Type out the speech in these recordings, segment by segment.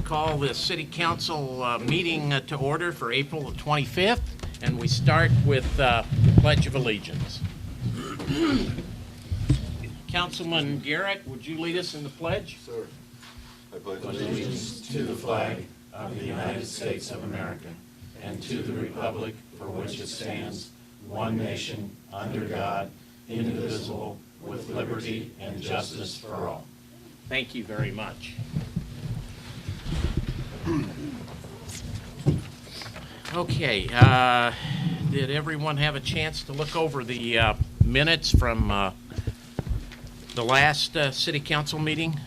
call the City Council meeting to order for April the 25th, and we start with Pledge of Allegiance. Councilman Garrett, would you lead us in the pledge? Sir. I pledge allegiance to the flag of the United States of America and to the republic for which it stands, one nation, under God, indivisible, with liberty and justice for all. Thank you very much. Okay, did everyone have a chance to look over the minutes from the last City Council meeting?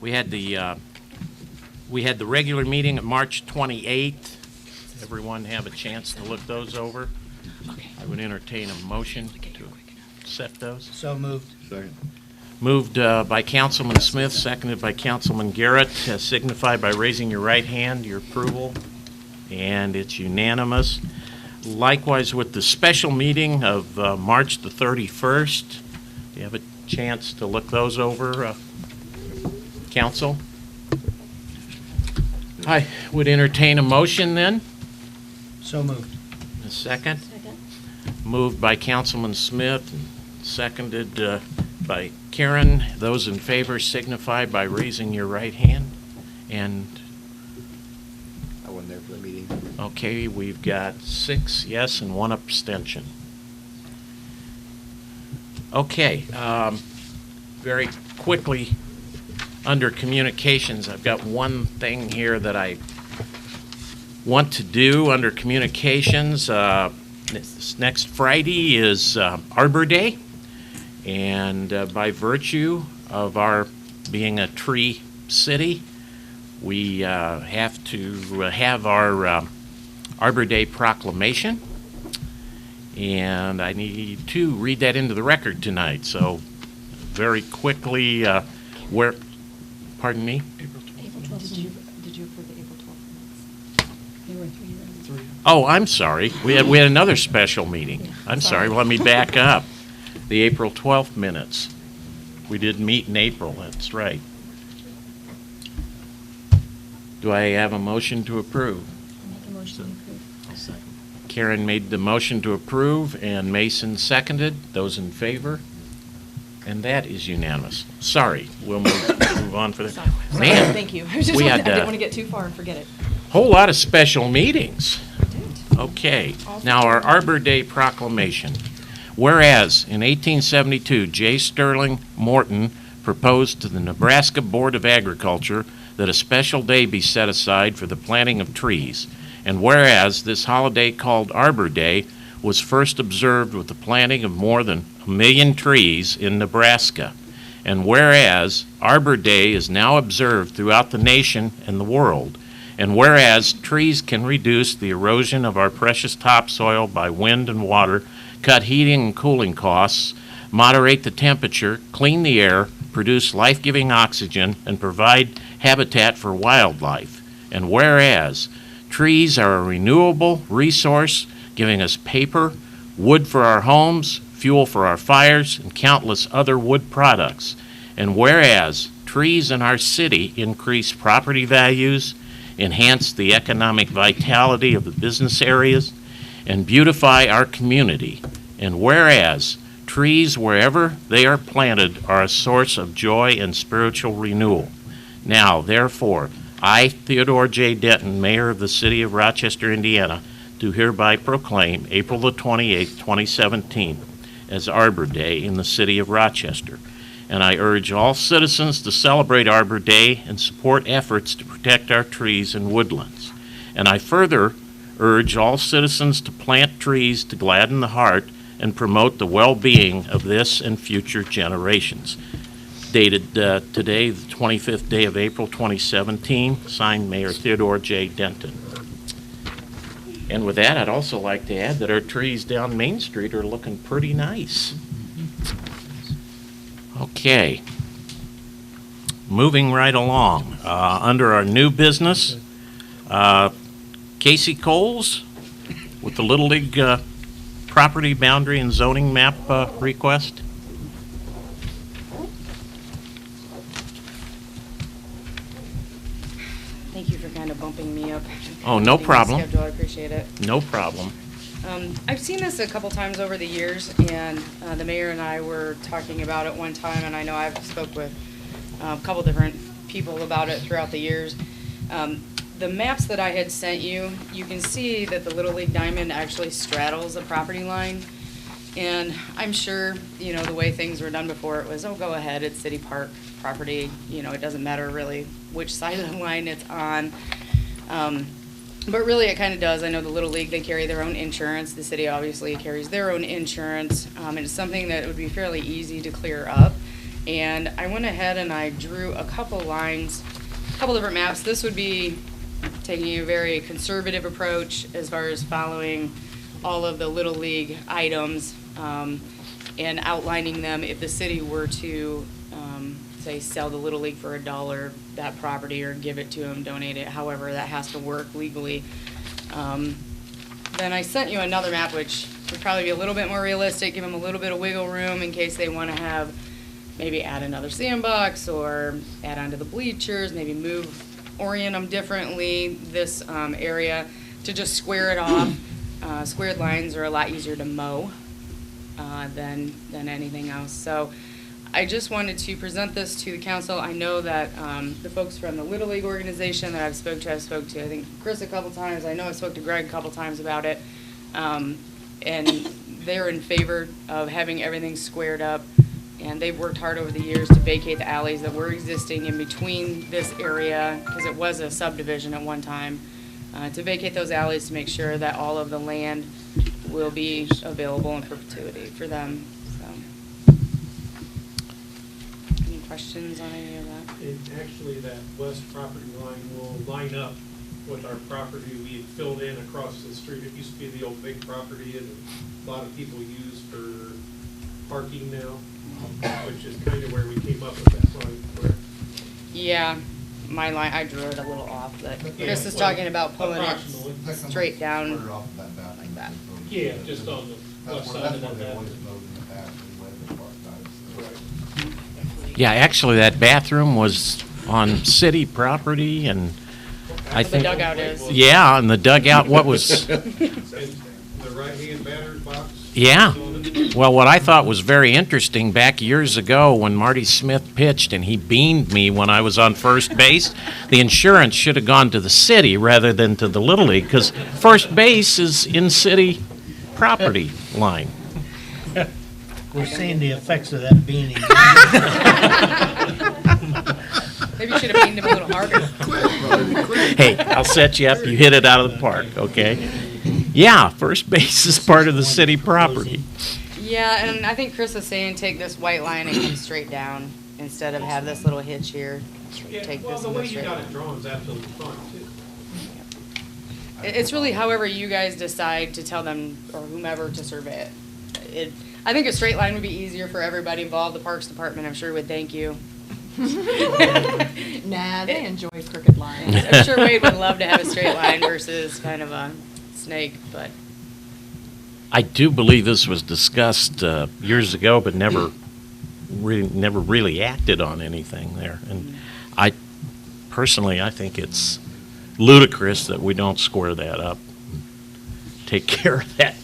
We had the regular meeting of March 28th. Everyone have a chance to look those over? Okay. I would entertain a motion to accept those. So moved. Second. Moved by Councilman Smith, seconded by Councilman Garrett. Signify by raising your right hand your approval, and it's unanimous. Likewise with the special meeting of March the 31st. Do you have a chance to look those over, Council? I would entertain a motion then. So moved. A second? Moved by Councilman Smith, and seconded by Karen. Those in favor signify by raising your right hand. And, I wasn't there for the meeting. okay, we've got 6 yes and 1 abstention. Okay, very quickly, under communications, I've got one thing here that I want to do under communications. This next Friday is Arbor Day, and by virtue of our being a tree city, we have to have our Arbor Day proclamation, and I need to read that into the record tonight. So very quickly, where, pardon me? April 12th. Did you approve the April 12th minutes? There were 3 then. Oh, I'm sorry. We had another special meeting. Yeah, I'm sorry. sorry. Let me back up. The April 12th minutes. We did meet in April. That's right. Do I have a motion to approve? Make a motion to approve. I'll second. Karen made the motion to approve, and Mason seconded. Those in favor? And that is unanimous. Sorry. We'll move on for Sorry. that. Man, Thank you. I had, didn't want to get too far and forget it. whole lot of special meetings. I did. Okay, now our Arbor Day proclamation. Whereas in 1872, J. Sterling Morton proposed to the Nebraska Board of Agriculture that a special day be set aside for the planting of trees. And whereas this holiday called Arbor Day was first observed with the planting of more than 1 million trees in Nebraska. And whereas Arbor Day is now observed throughout the nation and the world. And whereas trees can reduce the erosion of our precious topsoil by wind and water, cut heating and cooling costs, moderate the temperature, clean the air, produce life-giving oxygen, and provide habitat for wildlife. And whereas trees are a renewable resource, giving us paper, wood for our homes, fuel for our fires, and countless other wood products. And whereas trees in our city increase property values, enhance the economic vitality of the business areas, and beautify our community. And whereas trees, wherever they are planted, are a source of joy and spiritual renewal. Now, therefore, I, Theodore J. Denton, Mayor of the City of Rochester, Indiana, do hereby proclaim April the 28th, 2017 as Arbor Day in the City of Rochester. And I urge all citizens to celebrate Arbor Day and support efforts to protect our trees and woodlands. And I further urge all citizens to plant trees to gladden the heart and promote the well-being of this and future generations. Dated today, the 25th day of April 2017, signed Mayor Theodore J. Denton. And with that, I'd also like to add that our trees down Main Street are looking pretty nice. Okay. Moving right along. Under our new business, Casey Coles with the Little League property boundary and zoning map request. me up. Oh, no Getting my problem. schedule, I appreciate it. No problem. I've seen this a couple times over the years, and the mayor and I were talking about it one time, and I know I've spoke with a couple different people about it throughout the years. The maps that I had sent you, you can see that the Little League diamond actually straddles the property line. And I'm sure, you know, the way things were done before, it was, oh, go ahead, it's city park property, you know, it doesn't matter really which side of the line it's on. But really, it kind of does. I know the Little League, they carry their own insurance. The city obviously carries their own insurance. And it's something that would be fairly easy to clear up. And I went ahead and I drew a couple lines, a couple different maps. This would be taking a very conservative approach as far as following all of the Little League items and outlining them if the city were to, say, sell the Little League for $1, that property, or give it to them, donate it, however that has to work legally. Then I sent you another map, which would probably be a little bit more realistic, give them a little bit of wiggle room in case they want to have, maybe add another sandbox or add onto the bleachers, maybe orient them differently, this area, to just square it off. Squared lines are a lot easier to mow than anything else. So I just wanted to present this to the council. I know that the folks from the Little League organization that I've spoke to, I think Chris a couple times. I know I spoke to Greg a couple times about it. And they're in favor of having everything squared up. And they've worked hard over the years to vacate the alleys that were existing in between this area, because it was a subdivision at one time, to vacate those alleys to make sure that all of the land will be available in perpetuity for them. So, any questions on any of that? And actually, that west property line will line up with our property we had filled in across the street. It used to be the old big property, and a lot of people use for parking now, which is kind of where we came up with that line, correct? Yeah, my line, I drew it a little off, but Yeah, Chris is well, talking about pulling it approximately. straight down. Square off of that bathroom. like that. Yeah, just on the west side of That's where that. they always mowed in the past, anyway, the park sides. Right. Yeah, actually, that bathroom was on city property, and I The think... dugout is. Yeah, and the dugout, what was... And the right-hand batter's box? Yeah. on it. Well, what I thought was very interesting, back years ago when Marty Smith pitched and he beamed me when I was on first base, the insurance should have gone to the city rather than to the Little League, because first base is in city property line. We're seeing the effects of that beanie. Maybe you should have beamed him a little harder. Hey, I'll set you up, you hit it out of the park, okay? Yeah, first base is part of the city property. Yeah, and I think Chris is saying take this white line and come straight down instead of have this little hitch here. Yeah, Take well, this the and go way you straight got down. it drawn is absolutely fine, too. It's really however you guys decide to tell them or whomever to survey it. I think a straight line would be easier for everybody involved. The Parks Department, I'm sure, would thank you. Nah, they enjoy crooked lines. I'm sure Wade would love to have a straight line versus kind of a snake, but I do believe this was discussed years ago, but never really acted on anything there. And I personally, I think it's ludicrous that we don't square that up, take care of that.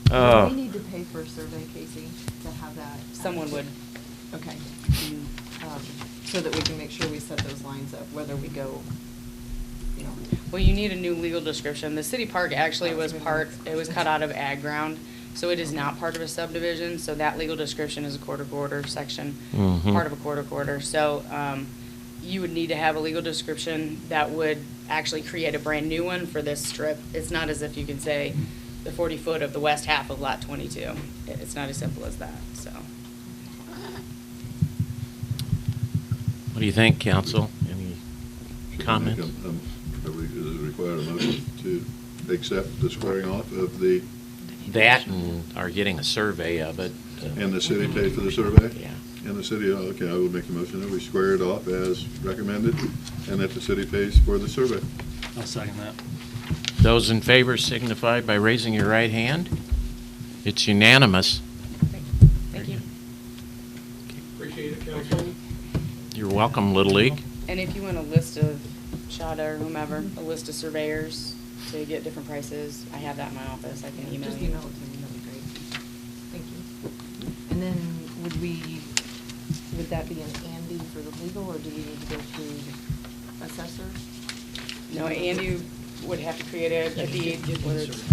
Do we need to pay for a survey, Casey, to have that? someone would. Okay. So that we can make sure we set those lines up, whether we go, you know. Well, you need a new legal description. The city park actually was it was cut out of ag ground, so it is not part of a subdivision, so that legal description is a quarter section, Mhm. part of a quarter. So, you would need to have a legal description that would actually create a brand new one for this strip. It's not as if you can say the 40-foot of the west half of lot 22. It's not as simple as that, so. What do you think, council? Any comment? Does it require a motion to accept the squaring off of the, That and are getting a survey of it. and the city pay for the survey? Yeah. And the city, okay, I will make a motion that we square it off as recommended, and that the city pays for the survey. I'll second that. Those in favor signify by raising your right hand. It's unanimous. Thank you. Appreciate it, council. You're welcome, Little League. And if you want a list of Shada or whomever, a list of surveyors to get different prices. I have that in my office. I can email Just you. email it to me, that'd be great. Thank you. And then would that be an Andy for the legal, or do we need to go through assessor? No, Andy would have to create a deed. whether it's-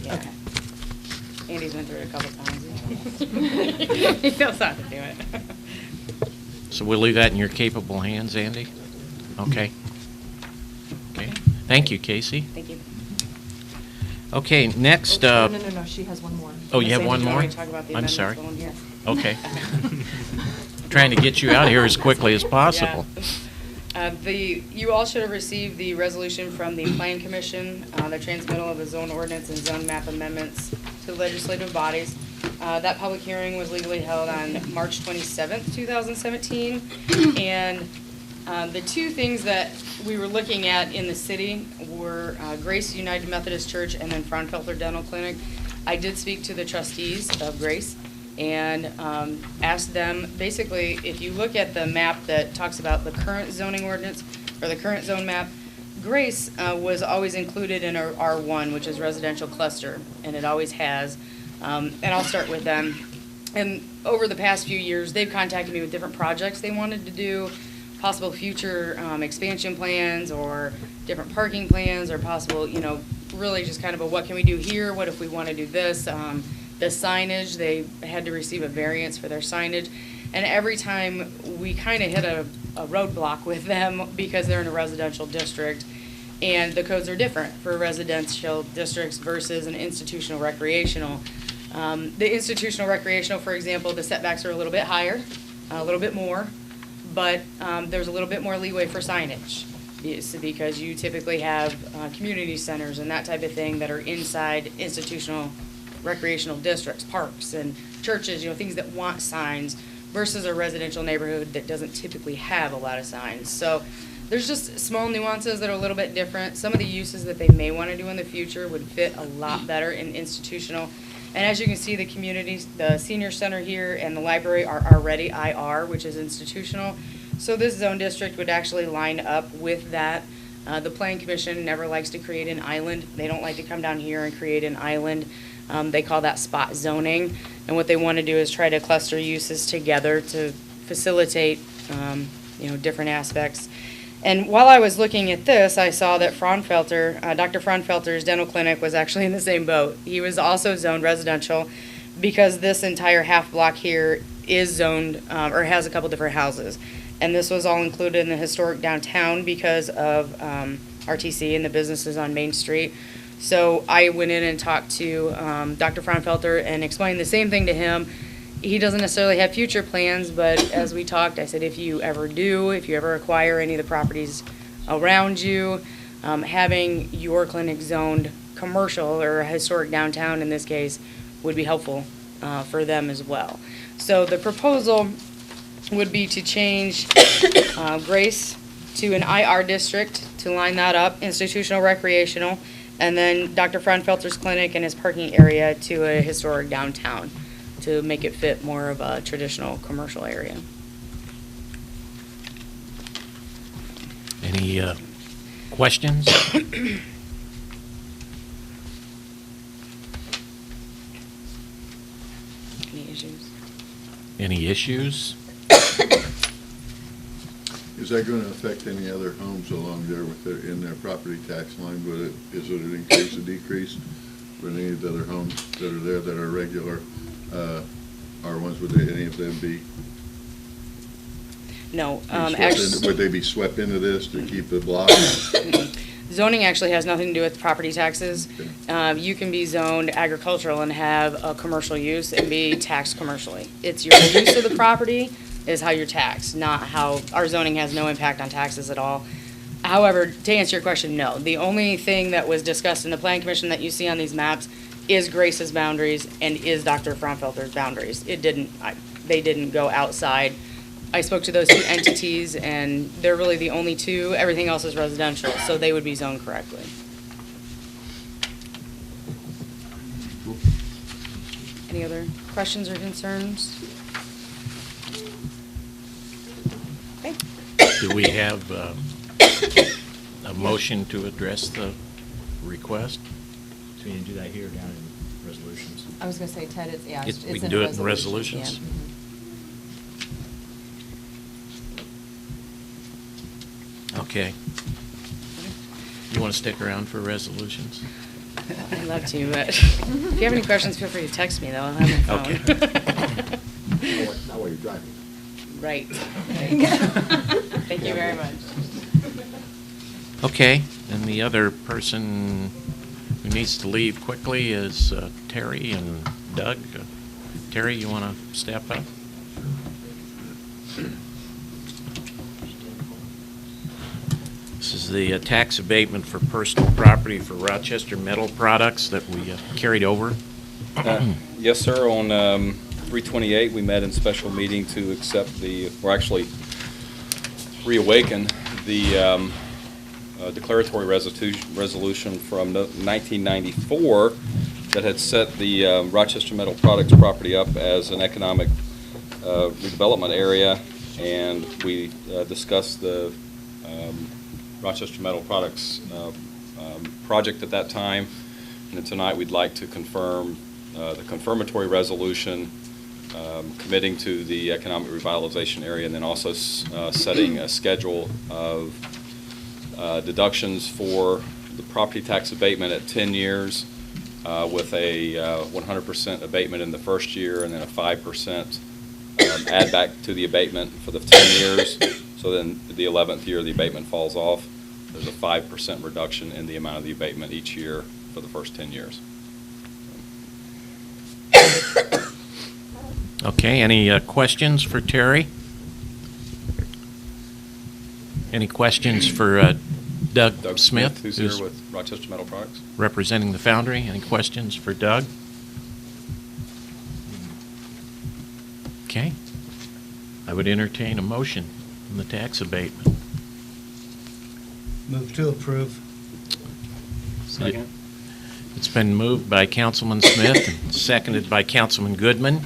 yeah. Okay. Andy's been through it a couple times. He knows how to do it. So we'll leave that in your capable hands, Andy? Okay. Okay. Thank you, Casey. Thank you. Okay, next, No, she has one more. oh, you have Say, one do you want more? me to talk about the I'm amendments sorry. going? Yes. Okay. Trying to get you out of here as quickly as possible. Yeah. You all should have received the resolution from the Plan Commission, the transmittal of the zone ordinance and zone map amendments to legislative bodies. That public hearing was legally held on March 27th, 2017. And the two things that we were looking at in the city were Grace United Methodist Church and then Fraunfelter Dental Clinic. I did speak to the trustees of Grace and asked them, basically, if you look at the map that talks about the current zoning ordinance or the current zone map, Grace was always included in our R1, which is residential cluster, and it always has. And I'll start with them. And over the past few years, they've contacted me with different projects they wanted to do, possible future expansion plans or different parking plans or possible, really just kind of a what can we do here, what if we want to do this. The signage, they had to receive a variance for their signage. And every time we kind of hit a roadblock with them because they're in a residential district and the codes are different for residential districts versus an institutional recreational. The institutional recreational, for example, the setbacks are a little bit higher, a little bit more, but there's a little bit more leeway for signage because you typically have community centers and that type of thing that are inside institutional recreational districts, parks and churches, things that want signs versus a residential neighborhood that doesn't typically have a lot of signs. So there's just small nuances that are a little bit different. Some of the uses that they may want to do in the future would fit a lot better in institutional. And as you can see, the communities, the senior center here and the library are already IR, which is institutional. So this zone district would actually line up with that. The Plan Commission never likes to create an island. They don't like to come down here and create an island. They call that spot zoning. And what they want to do is try to cluster uses together to facilitate, different aspects. And while I was looking at this, I saw that Fraunfelter, Dr. Fraunfelter's dental clinic was actually in the same boat. He was also zoned residential because this entire half block here is zoned or has a couple different houses. And this was all included in the historic downtown because of RTC and the businesses on Main Street. So I went in and talked to Dr. Fraunfelter and explained the same thing to him. He doesn't necessarily have future plans, but as we talked, I said, if you ever acquire any of the properties around you, having your clinic zoned commercial or a historic downtown in this case would be helpful for them as well. So the proposal would be to change Grace to an IR district to line that up, institutional recreational, and then Dr. Fraunfelter's clinic and his parking area to a historic downtown to make it fit more of a traditional commercial area. Any questions? Any issues? Any issues? Is that going to affect any other homes along there in their property tax line? Is it an increase or decrease for any of the other homes that are there that are regular R1s? Would any of them be? No. Would they be swept into this to keep the block? Zoning actually has nothing to do with property taxes. Okay. You can be zoned agricultural and have a commercial use and be taxed commercially. It's your use of the property is how you're taxed, not how, our zoning has no impact on taxes at all. However, to answer your question, no. The only thing that was discussed in the Plan Commission that you see on these maps is Grace's boundaries and is Dr. Fraunfelter's boundaries. They didn't go outside. I spoke to those two entities and they're really the only two. Everything else is residential, so they would be zoned correctly. Any other questions or concerns? Okay. Do we have a a motion to address the request? So we need to do that here or down in resolutions? I was gonna say, Ted, it's, yeah, It's- it's we in can a do it in resolution, resolutions? yeah. Okay. You want to stick around for resolutions? I'd love to, but if you have any questions, feel free to text me, though. I'll have my phone. Not while you're driving. Right. Thank you very much. Okay, and the other person who needs to leave quickly is Terry and Doug. Terry, you want to step up? This is the tax abatement for personal property for Rochester Metal Products that we carried over. Yes, sir. On 3/28, we met in special meeting to accept or actually reawaken the declaratory resolution from 1994 that had set the Rochester Metal Products property up as an economic redevelopment area, and we discussed the Rochester Metal Products project at that time. And tonight, we'd like to confirm the confirmatory resolution committing to the economic revitalization area, and then also setting a schedule of deductions for the property tax abatement at 10 years with a 100% abatement in the first year and then a 5% add back to the abatement for the 10 years. So then the 11th year, the abatement falls off. There's a 5% reduction in the amount of the abatement each year for the first 10 years. Okay, any questions for Terry? Any questions for Doug Smith? Who's here with Rochester Metal Products. Representing the foundry. Any questions for Doug? Okay. I would entertain a motion on the tax abatement. Move to approve. Second. It's been moved by Councilman Smith and seconded by Councilman Goodman.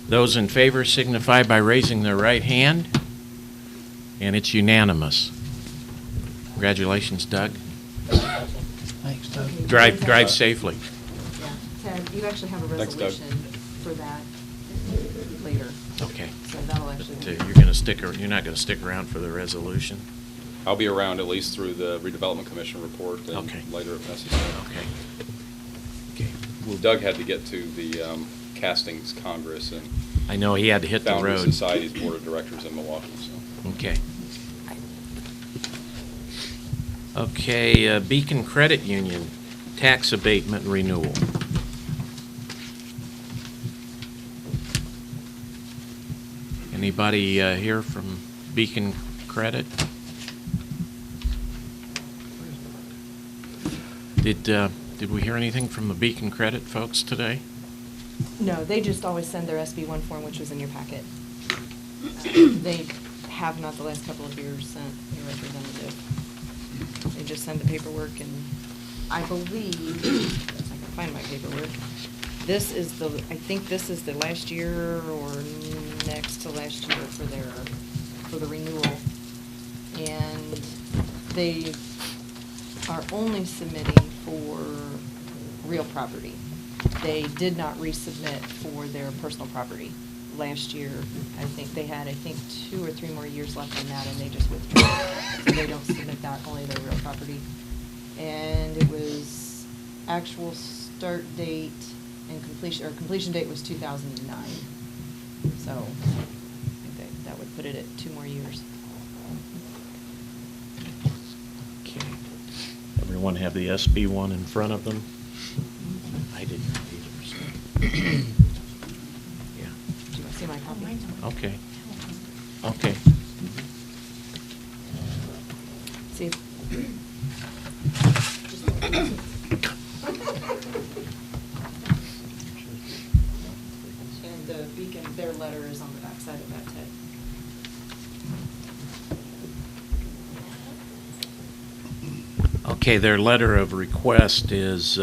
Those in favor signify by raising their right hand, and it's unanimous. Congratulations, Doug. Thanks, Doug. Okay, Drive you have- safely. Yeah, Ted, you actually have a Thanks, Doug. resolution for that later, Okay. so that'll actually. But you're not going to stick around for the resolution? I'll be around at least through the redevelopment commission report and Okay. later if necessary. Okay. Okay. Doug had to get to the Castings Congress and I know he had to hit the Foundry road. Society's Board of Directors in Milwaukee, so. Okay. Okay, Beacon Credit Union, tax abatement renewal. Anybody here from Beacon Credit? Did we hear anything from the Beacon Credit folks today? No, they just always send their SB1 form, which was in your packet. They have not the last couple of years sent a representative. They just send the paperwork, and I believe, if I can find my paperwork, I think this is the last year or next to last year for the renewal. And they are only submitting for real property. They did not resubmit for their personal property. Last year, I think they had, 2 or 3 more years left on that, and they just withdrew. So they don't submit that, only their real property. And it was actual start date and completion date was 2009. So I think that would put it at 2 more years. Okay. Everyone have the SB1 in front of them? I didn't either, so. Yeah. Do you want to see my copy? Okay. Okay. See. And the Beacon, their letter is on the backside of that, Ted. Okay, their letter of request is,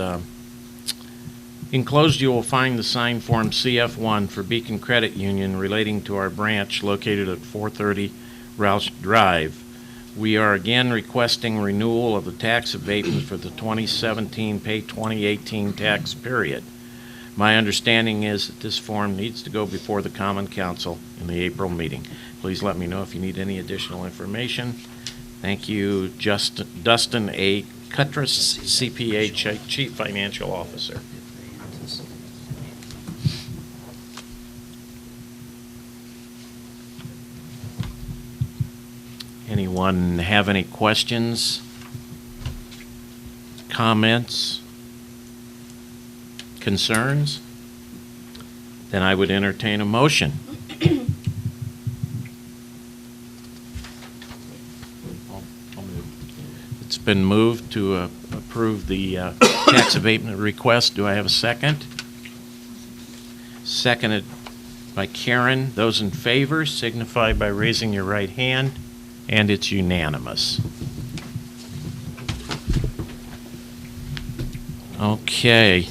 enclosed you will find the sign form CF1 for Beacon Credit Union relating to our branch located at 430 Roush Drive. We are again requesting renewal of the tax abatement for the 2017 pay 2018 tax period. My understanding is that this form needs to go before the Common Council in the April meeting. Please let me know if you need any additional information. Thank you, Dustin A. Cutress, CPA, Chief Financial Officer. Anyone have any questions, comments, concerns? Then I would entertain a motion. It's been moved to approve the tax abatement request. Do I have a second? Seconded by Karen. Those in favor signify by raising your right hand, and it's unanimous. Okay.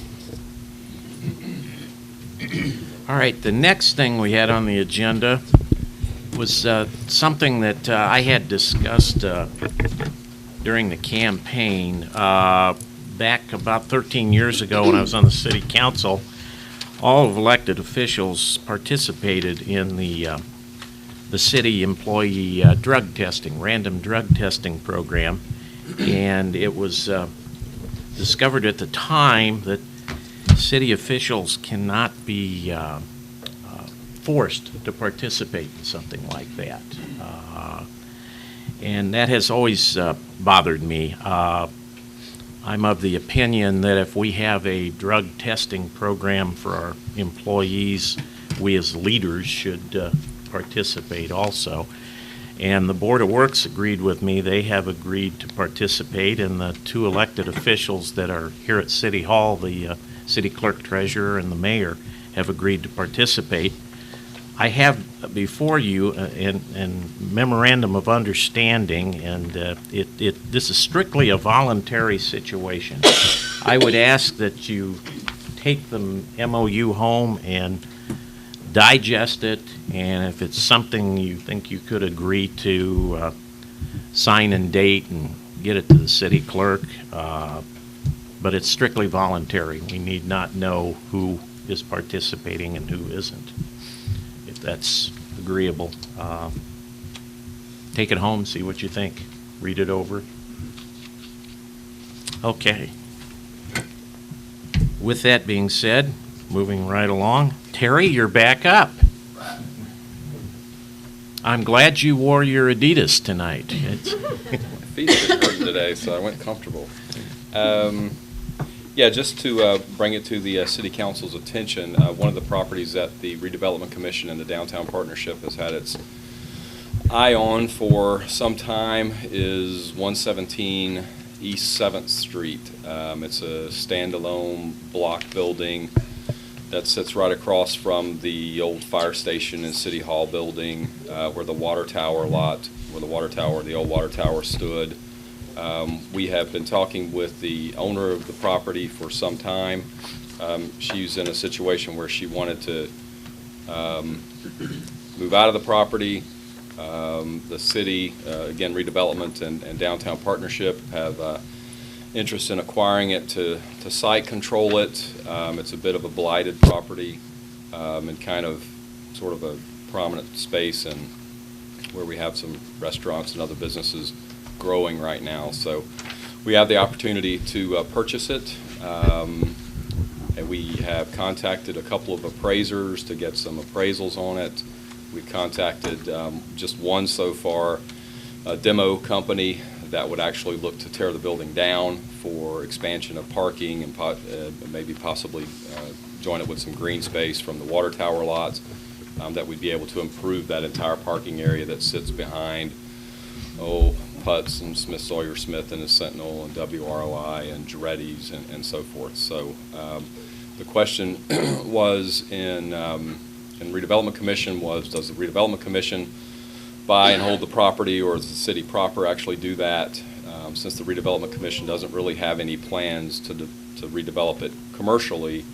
All right, the next thing we had on the agenda was something that I had discussed during the campaign back about 13 years ago when I was on the city council. All of elected officials participated in the city employee drug testing, random drug testing program, and it was discovered at the time that city officials cannot be forced to participate in something like that. And that has always bothered me. I'm of the opinion that if we have a drug testing program for our employees, we as leaders should participate also. And the Board of Works agreed with me. They have agreed to participate, and the two elected officials that are here at City Hall, the city clerk treasurer and the mayor, have agreed to participate. I have before you a memorandum of understanding, and this is strictly a voluntary situation. I would ask that you take the MOU home and digest it, and if it's something you think you could agree to, sign and date and get it to the city clerk. But it's strictly voluntary. We need not know who is participating and who isn't. If that's agreeable, take it home, see what you think. Read it over. Okay. With that being said, moving right along, Terry, you're back up. I'm glad you wore your Adidas tonight. My feet didn't hurt today, so I went comfortable. Yeah, just to bring it to the City Council's attention, one of the properties that the Redevelopment Commission and the Downtown Partnership has had its eye on for some time is 117 East 7th Street. It's a standalone block building that sits right across from the old fire station and City Hall building, where the water tower lot, the old water tower stood. We have been talking with the owner of the property for some time. She's in a situation where she wanted to move out of the property. The city, again, Redevelopment and Downtown Partnership have interest in acquiring it to site control it. It's a bit of a blighted property and kind of sort of a prominent space, and where we have some restaurants and other businesses growing right now. So we have the opportunity to purchase it, and we have contacted a couple of appraisers to get some appraisals on it. We've contacted just one so far, a demo company that would actually look to tear the building down for expansion of parking and maybe possibly join it with some green space from the water tower lots, that we'd be able to improve that entire parking area that sits behind Putz and Smith Sawyer Smith and the Sentinel and WROI and Giretti's and so forth. So the question was in Redevelopment Commission was, does the Redevelopment Commission buy and hold the property, or does the city proper actually do that? Since the Redevelopment Commission doesn't really have any plans to redevelop it commercially,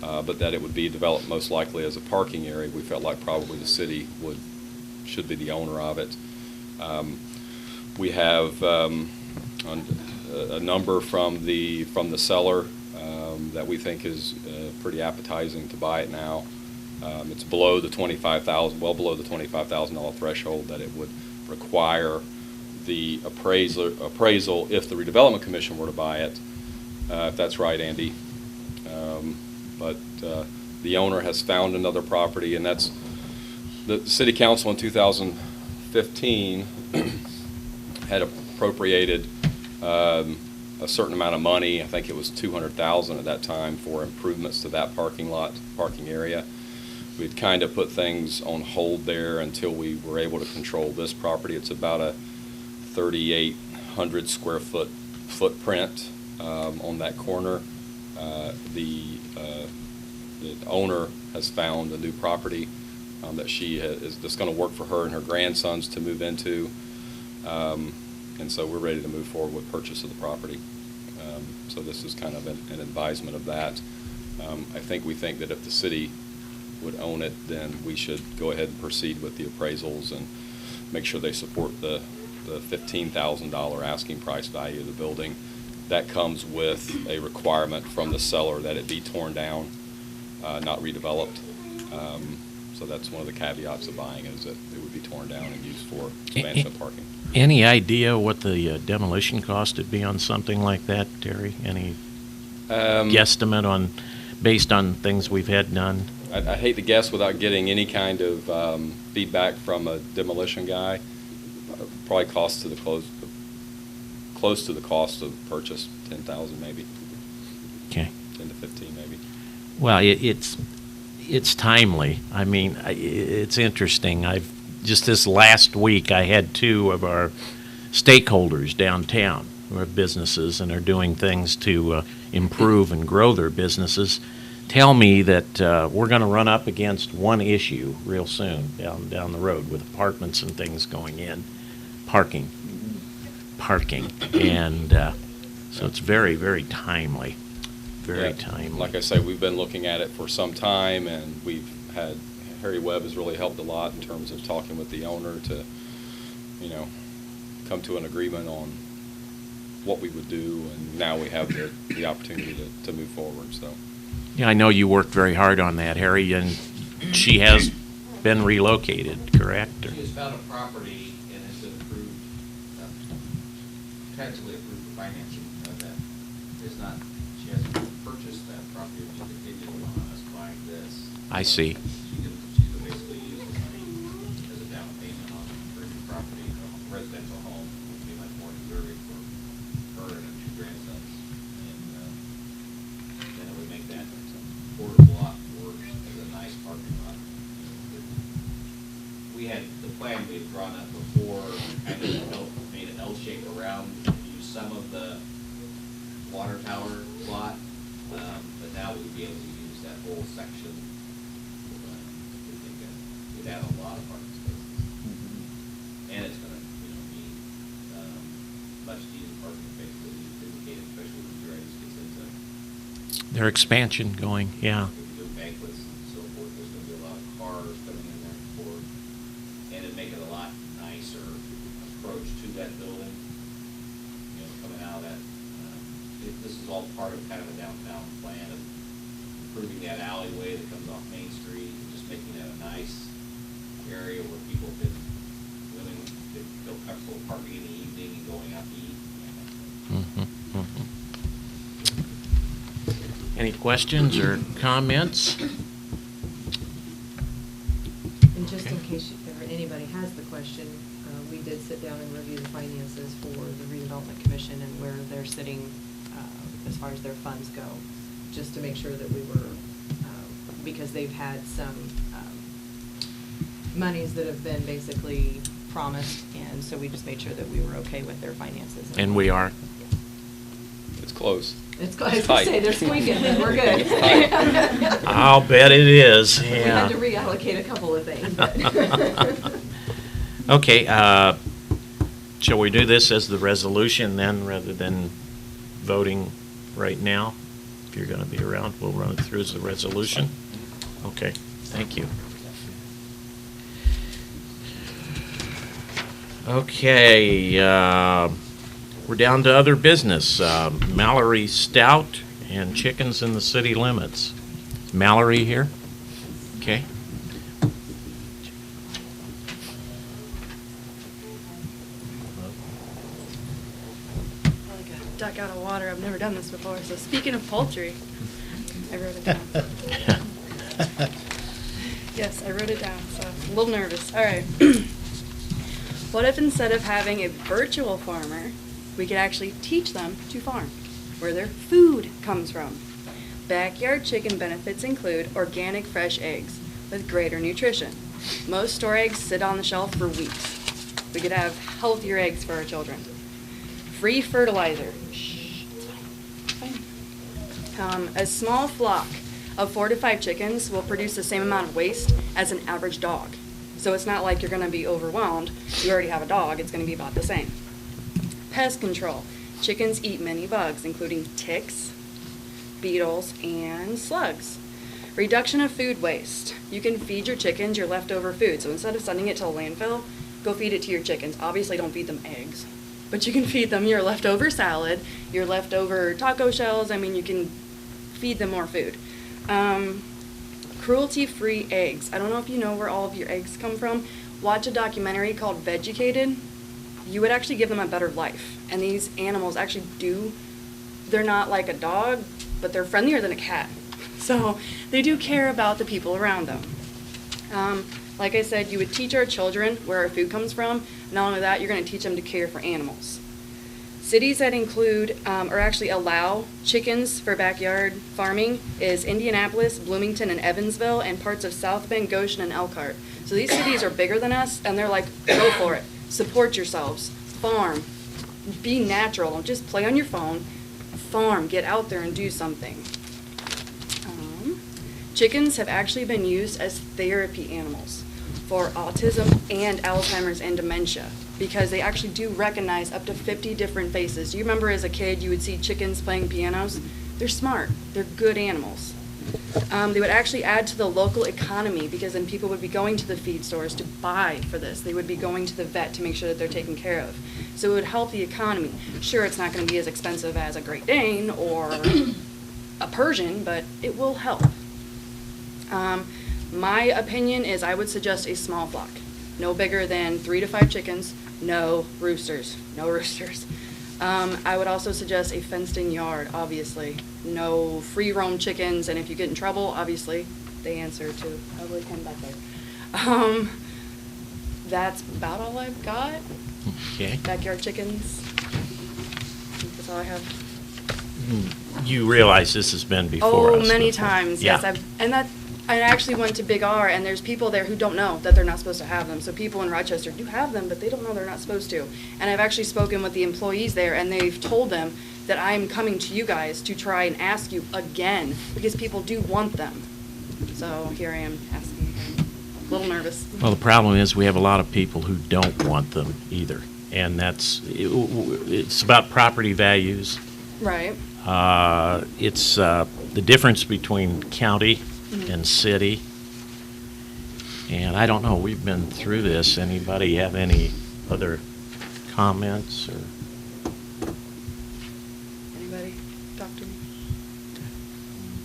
but that it would be developed most likely as a parking area, we felt like probably the city should be the owner of it. We have a number from the seller that we think is pretty appetizing to buy it now. It's below the $25,000, well below the $25,000 threshold that it would require the appraisal if the redevelopment commission were to buy it. If that's right, Andy. But the owner has found another property, and that's the city council in 2015 had appropriated a certain amount of money. I think it was $200,000 at that time for improvements to that parking area. We'd kind of put things on hold there until we were able to control this property. It's about a 3,800 square foot footprint on that corner. The owner has found a new property that's going to work for her and her grandsons to move into. And so we're ready to move forward with purchase of the property. So this is kind of an advisement of that. We think that if the city would own it, then we should go ahead and proceed with the appraisals and make sure they support the $15,000 asking price value of the building. That comes with a requirement from the seller that it be torn down, not redeveloped. So that's one of the caveats of buying, is that it would be torn down and used for expansion of parking. Any idea what the demolition cost would be on something like that, Terry? Any guesstimate based on things we've had done? I hate to guess without getting any kind of feedback from a demolition guy. Probably close to the cost of purchase, $10,000 maybe. Okay. 10 to 15 maybe. Well, it's timely. I mean, it's interesting. Just this last week, I had two of our stakeholders downtown who have businesses and are doing things to improve and grow their businesses tell me that we're going to run up against one issue real soon down the road with apartments and things going in. Parking. And so it's very, very timely. Very timely. Like I say, we've been looking at it for some time, and Harry Webb has really helped a lot in terms of talking with the owner to, come to an agreement on what we would do, and now we have the opportunity to move forward, so. Yeah, I know you worked very hard on that, Harry, and she has been relocated, correct? She has found a property and has been approved, potentially approved for financing. That is not, she hasn't purchased that property, but she continued on us buying this. I see. She can basically use the money as a down payment on her new property, a residential home, which would be much more deserving for her and her two grandsons. And then it would make that portable lot work as a nice parking lot. We had, the plan we had drawn up before, kind of made an L shape around, used some of the water tower lot, but now we'd be able to use that whole section. We think we'd add a lot of parking spaces. And it's gonna, be much needed parking space that we indicated, especially when Grace gets into. Their expansion going, yeah. If you do banquets and so forth, there's gonna be a lot of cars coming in there for, and it'd make it a lot nicer approach to that building. Coming out of that, this is all part of kind of a downtown plan of improving that alleyway that comes off Main Street, and just making that a nice area where people can feel comfortable parking in the evening and going out to eat. Any questions or comments? And just in case anybody has the question, we did sit down and review the finances for the redevelopment commission and where they're sitting as far as their funds go, just to make sure that we were, because they've had some monies that have been basically promised, and so we just made sure that we were okay with their finances. And we are. It's close. It's close. I was going to say, they're squeaking, but we're good. It's tight. I'll bet it is, We yeah. had to reallocate a couple of things, but. Okay, shall we do this as the resolution then, rather than voting right now? If you're going to be around, we'll run it through as the resolution. Okay, thank you. Okay, we're down to other business. Mallory Stout and chickens in the city limits. Is Mallory here? Okay. Like a duck out of water. I've never done this before. So speaking of poultry, I wrote it down. Yes, I wrote it down, so I'm a little nervous. All right. What if instead of having a virtual farmer, we could actually teach them to farm, where their food comes from? Backyard chicken benefits include organic fresh eggs with greater nutrition. Most store eggs sit on the shelf for weeks. We could have healthier eggs for our children. Free fertilizer. Shh, it's fine. A small flock of 4 to 5 chickens will produce the same amount of waste as an average dog. So it's not like you're going to be overwhelmed. You already have a dog. It's going to be about the same. Pest control. Chickens eat many bugs, including ticks, beetles, and slugs. Reduction of food waste. You can feed your chickens your leftover food. So instead of sending it to a landfill, go feed it to your chickens. Obviously, don't feed them eggs, but you can feed them your leftover salad, your leftover taco shells. I mean, you can feed them more food. Cruelty-free eggs. I don't know if you know where all of your eggs come from. Watch a documentary called Vegucated. You would actually give them a better life. And these animals actually they're not like a dog, but they're friendlier than a cat. So they do care about the people around them. Like I said, you would teach our children where our food comes from. Not only that, you're going to teach them to care for animals. Cities that include or actually allow chickens for backyard farming is Indianapolis, Bloomington, and Evansville, and parts of South Bend, Goshen, and Elkhart. So these cities are bigger than us, and they're like, go for it. Support yourselves. Farm. Be natural. Don't just play on your phone. Farm. Get out there and do something. Chickens have actually been used as therapy animals for autism and Alzheimer's and dementia, because they actually do recognize up to 50 different faces. Do you remember as a kid you would see chickens playing pianos? They're smart. They're good animals. They would actually add to the local economy, because then people would be going to the feed stores to buy for this. They would be going to the vet to make sure that they're taken care of. So it would help the economy. Sure, it's not going to be as expensive as a Great Dane or a Persian, but it will help. My opinion is I would suggest a small flock. No bigger than 3 to 5 chickens. No roosters. No roosters. I would also suggest a fenced-in yard, obviously. No free-roam chickens, and if you get in trouble, obviously, they answer to probably him back there. That's about all I've got. Okay. Backyard chickens. I think that's all I have. You realize this has been before us. Many before. times, Yeah. yes. I actually went to Big R, and there's people there who don't know that they're not supposed to have them. So people in Rochester do have them, but they don't know they're not supposed to. And I've actually spoken with the employees there, and they've told them that I'm coming to you guys to try and ask you again, because people do want them. So here I am asking again. A little nervous. Well, the problem is we have a lot of people who don't want them either. And it's about property values. Right. It's the difference between county and city. And I don't know, we've been through this. Anybody have any other comments or? Anybody talk to me?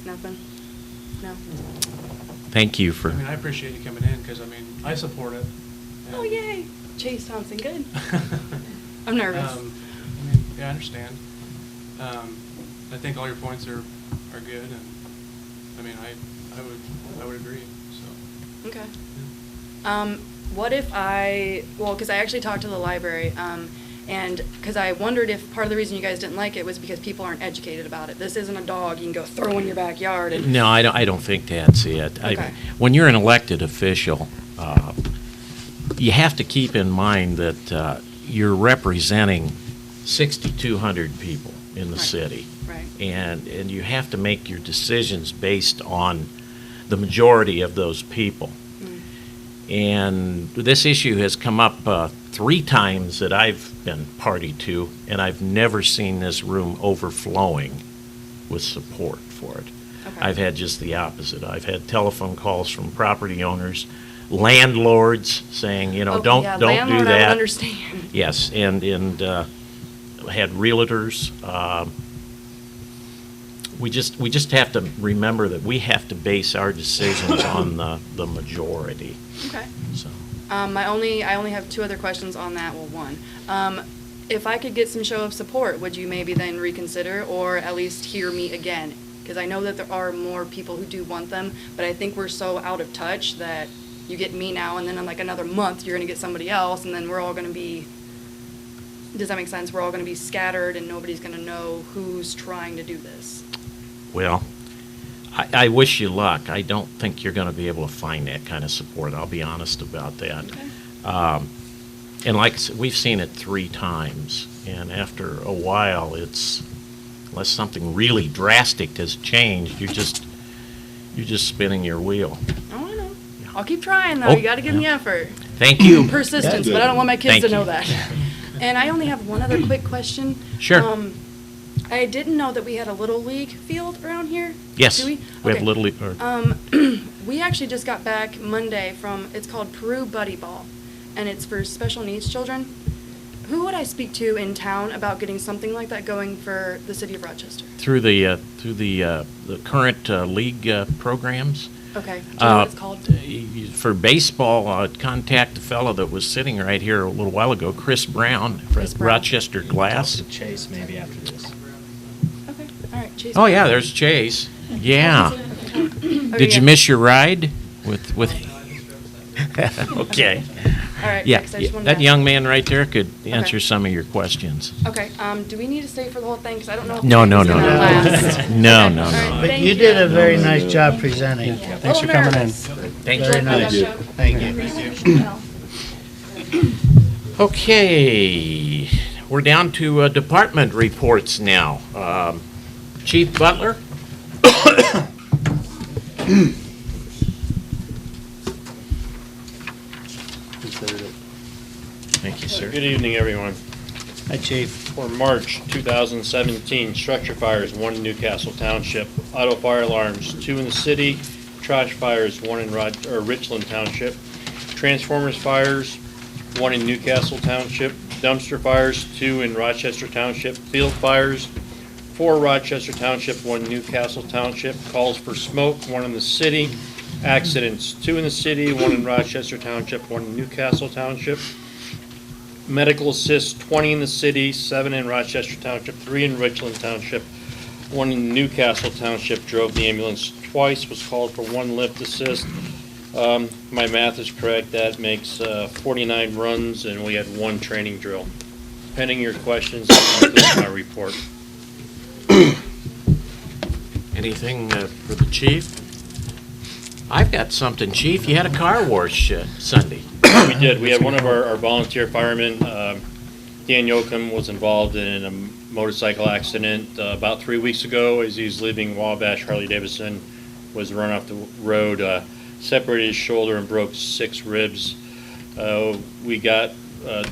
Nothing? No? Thank you for. I mean, I appreciate you coming in, because, I mean, I support it. Oh, yay! Chase Thompson, good. I'm nervous. I mean, yeah, I understand. I think all your points are good, and, I mean, I would agree, so. Okay. What if because I actually talked to the library, and because I wondered if part of the reason you guys didn't like it was because people aren't educated about it. This isn't a dog you can go throw in your backyard. And No, I don't think that's it. Okay. When you're an elected official, you have to keep in mind that you're representing 6,200 people in the Right. city. Right. And you have to make your decisions based on the majority of those people. And this issue has come up 3 times that I've been party to, and I've never seen this room overflowing with support for it. Okay. I've had just the opposite. I've had telephone calls from property owners landlords saying, you know, Oh, don't yeah, do landlord, I would that. understand. Yes, and had realtors. We just have to remember that we have to base our decisions on the majority. Okay. So I only have two other questions on that. Well, one. If I could get some show of support, would you maybe then reconsider or at least hear me again? Because I know that there are more people who do want them, but I think we're so out of touch that you get me now and then in like another month you're going to get somebody else and then we're all going to be, does that make sense? We're all going to be scattered and nobody's going to know who's trying to do this. well, I wish you luck. I don't think you're going to be able to find that kind of support. I'll be honest about that. Okay. And like I said, we've seen it 3 times, and after a while, it's, unless something really drastic has changed, you're just spinning your wheel. Oh, I know. Yeah. I'll keep trying though. Oh, You got to give me yeah. effort. Thank you. Persistence, but I don't want my kids Thank to know you. that. And I only have one other quick question. Sure. I didn't know that we had a Little League field around here. Yes, Do we? we have Okay. Little League. We actually just got back Monday from, it's called Peru Buddy Ball, and it's for special needs children. Who would I speak to in town about getting something like that going for the city of Rochester? Through the current league programs. Okay, do you know what it's called? For baseball, contact the fellow that was sitting right here a little while ago, Chris Brown, Chris from Brown. Rochester Glass. Talk to Chase maybe after this. Okay, all right, Chase. Oh, yeah, there's Chase. Yeah. Oh, Did you yeah. miss your ride with? Okay. All right, Yeah, thanks. I just wanted to that ask. young man right there could answer Okay. some of your questions. Okay, do we need to stay for the whole thing? Because I don't know if No, no, it's no, gonna no. last. No, Okay, no, all right, no. But thank you did a very nice job presenting. Thanks for coming in. Thank Very you. nice. Thank you. Okay, we're down to department reports now. Chief Butler? Thank you, sir. Good evening, everyone. Hi, Chief. For March 2017, structure fires, 1 in Newcastle Township. Auto fire alarms, 2 in the city. Trash fires, 1 in Richland Township. Transformers fires, 1 in Newcastle Township. Dumpster fires, 2 in Rochester Township. Field fires, 4 Rochester Township, 1 Newcastle Township. Calls for smoke, 1 in the city. Accidents, 2 in the city, 1 in Rochester Township, 1 in Newcastle Township. Medical assist, 20 in the city, 7 in Rochester Township, 3 in Richland Township, 1 in Newcastle Township. Drove the ambulance twice, was called for 1 lift assist. My math is correct, that makes 49 runs, and we had 1 training drill. Pending your questions, that concludes my report. Anything for the chief? I've got something, Chief. You had a car wash Sunday. We did. We had one of our volunteer firemen, Dan Yoakum, was involved in a motorcycle accident about 3 weeks ago as he was leaving Wabash Harley-Davidson, was run off the road, separated his shoulder and broke 6 ribs. We got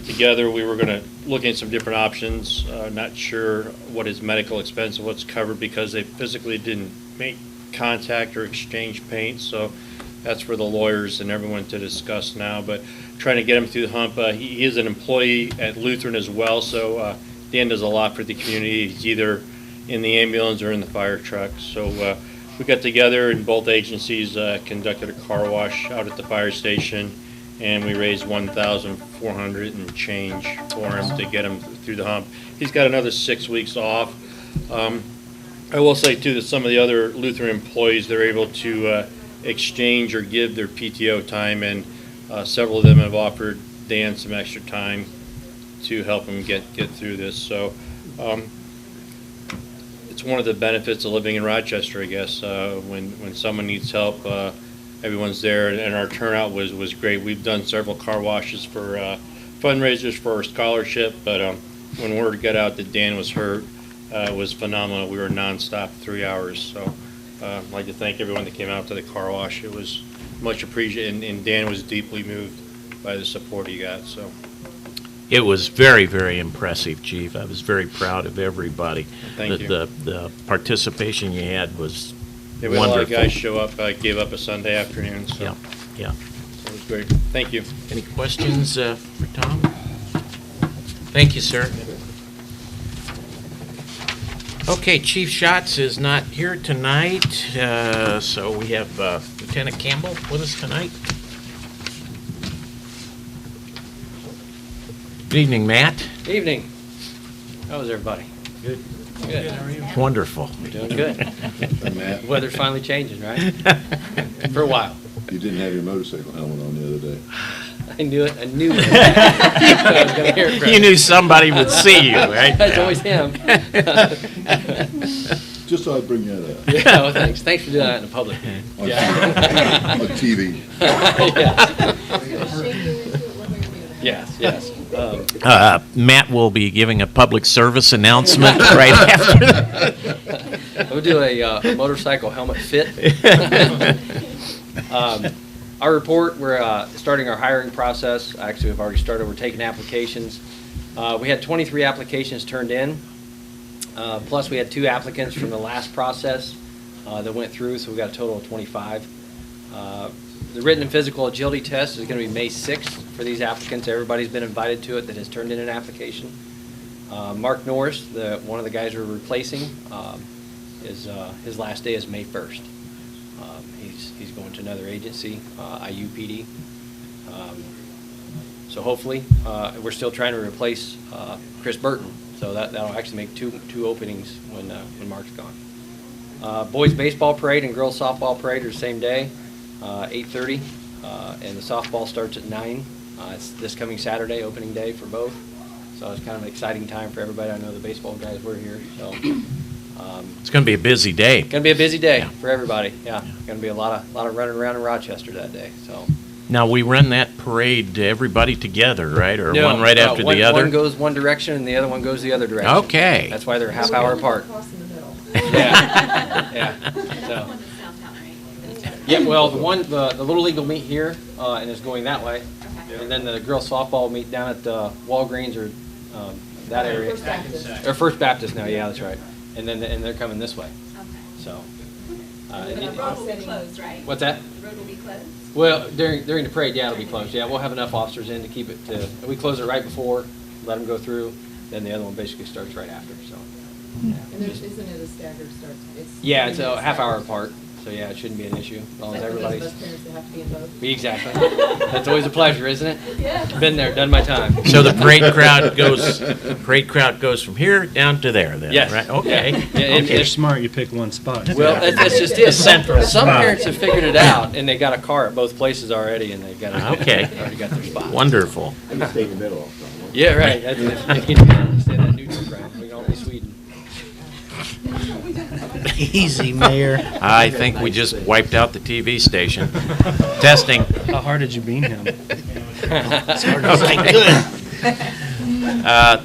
together, we were going to look at some different options, not sure what his medical expense, what's covered, because they physically didn't make contact or exchange paint, so that's for the lawyers and everyone to discuss now, but trying to get him through the hump. He is an employee at Lutheran as well, so Dan does a lot for the community. He's either in the ambulance or in the fire truck. So we got together and both agencies conducted a car wash out at the fire station, and we raised $1,400 and change for him to get him through the hump. He's got another 6 weeks off. I will say too that some of the other Lutheran employees, they're able to exchange or give their PTO time, and several of them have offered Dan some extra time to help him get through this. So it's one of the benefits of living in Rochester, I guess. When someone needs help, everyone's there, and our turnout was great. We've done several car washes for fundraisers for our scholarship, but when word got out that Dan was hurt, it was phenomenal. We were nonstop 3 hours. So I'd like to thank everyone that came out to the car wash. It was much appreciated, and Dan was deeply moved by the support he got. So It was very, very impressive, Chief. I was very proud of everybody. Thank you. The participation you had was we had a lot of wonderful. guys show up. I gave up a Sunday afternoon. So Yeah, yeah. it was Great, thank you. Any questions for Tom? Thank you, sir. Okay, Chief Schatz is not here tonight, so we have Lieutenant Campbell with us tonight. Good evening, Matt. Evening. How was everybody? Good. Good. Wonderful. Doing good. Matt, The weather's finally changing, right? For a while. you didn't have your motorcycle helmet on the other day. I knew it. I knew it. I was gonna hear it from You knew somebody would see you, right? It's always him. Just thought I'd bring that up. Yeah, well, thanks. Thanks for doing that in the public. On Yeah. on TV. Yes, yes. Matt will be giving a public service announcement right after that. We'll do a motorcycle helmet fit. Our report, we're starting our hiring process. Actually, we've already started. We're taking applications. We had 23 applications turned in. Plus, we had 2 applicants from the last process that went through, so we got a total of 25. The written and physical agility test is going to be May 6th for these applicants. Everybody's been invited to it that has turned in an application. Mark Norris, one of the guys we're replacing, his last day is May 1st. He's going to another agency, IUPD. So hopefully, we're still trying to replace Chris Burton. So that'll actually make two openings when Mark's gone. Boys baseball parade and girls softball parade are the same day, 8:30, and the softball starts at 9. It's this coming Saturday, opening day for both. So it's kind of an exciting time for everybody. I know the baseball guys were here, so. It's going to be a busy day. Going to be a busy day Yeah. for everybody. Yeah, going to be a lot of running around in Rochester that day. So. Now, we run that parade, everybody together, right? Or No, one right after one, the other? One goes one direction and the other one goes the other direction. Okay. That's why they're a half hour apart. Yeah, yeah. So. Yeah, well, the Little League will meet here, and is going that way. And then the girls softball will meet down at Walgreens or that area. First Baptist. Or First Baptist now, yeah, that's right. And then they're coming this way. So. The road will be closed, right? What's that? The road will be closed? Well, during the parade, yeah, it'll be closed. Yeah, we'll have enough officers in to keep it to, we close it right before, let them go through, then the other one basically starts right after, so. And isn't it a staggered start? Yeah, it's a half hour apart, so yeah, it shouldn't be an issue, as long as everybody's. Those parents that have to be in both? Exactly. That's always a pleasure, isn't it? Yeah. Been there, done my time. So the parade crowd goes from here down to there then, Yes. right? Okay. Yeah, Okay. If you're smart, you pick one spot. Well, that's just it. Central Some spot. parents have figured it out, and they got a car at both places already, and they've got Okay. already got their spot. Wonderful. Stay in the middle. Yeah, right. That's it. Stay that neutral ground. We can all be Sweden. Easy, Mayor. I think we just wiped out the TV station. Testing. How hard did you bean him? Okay, good.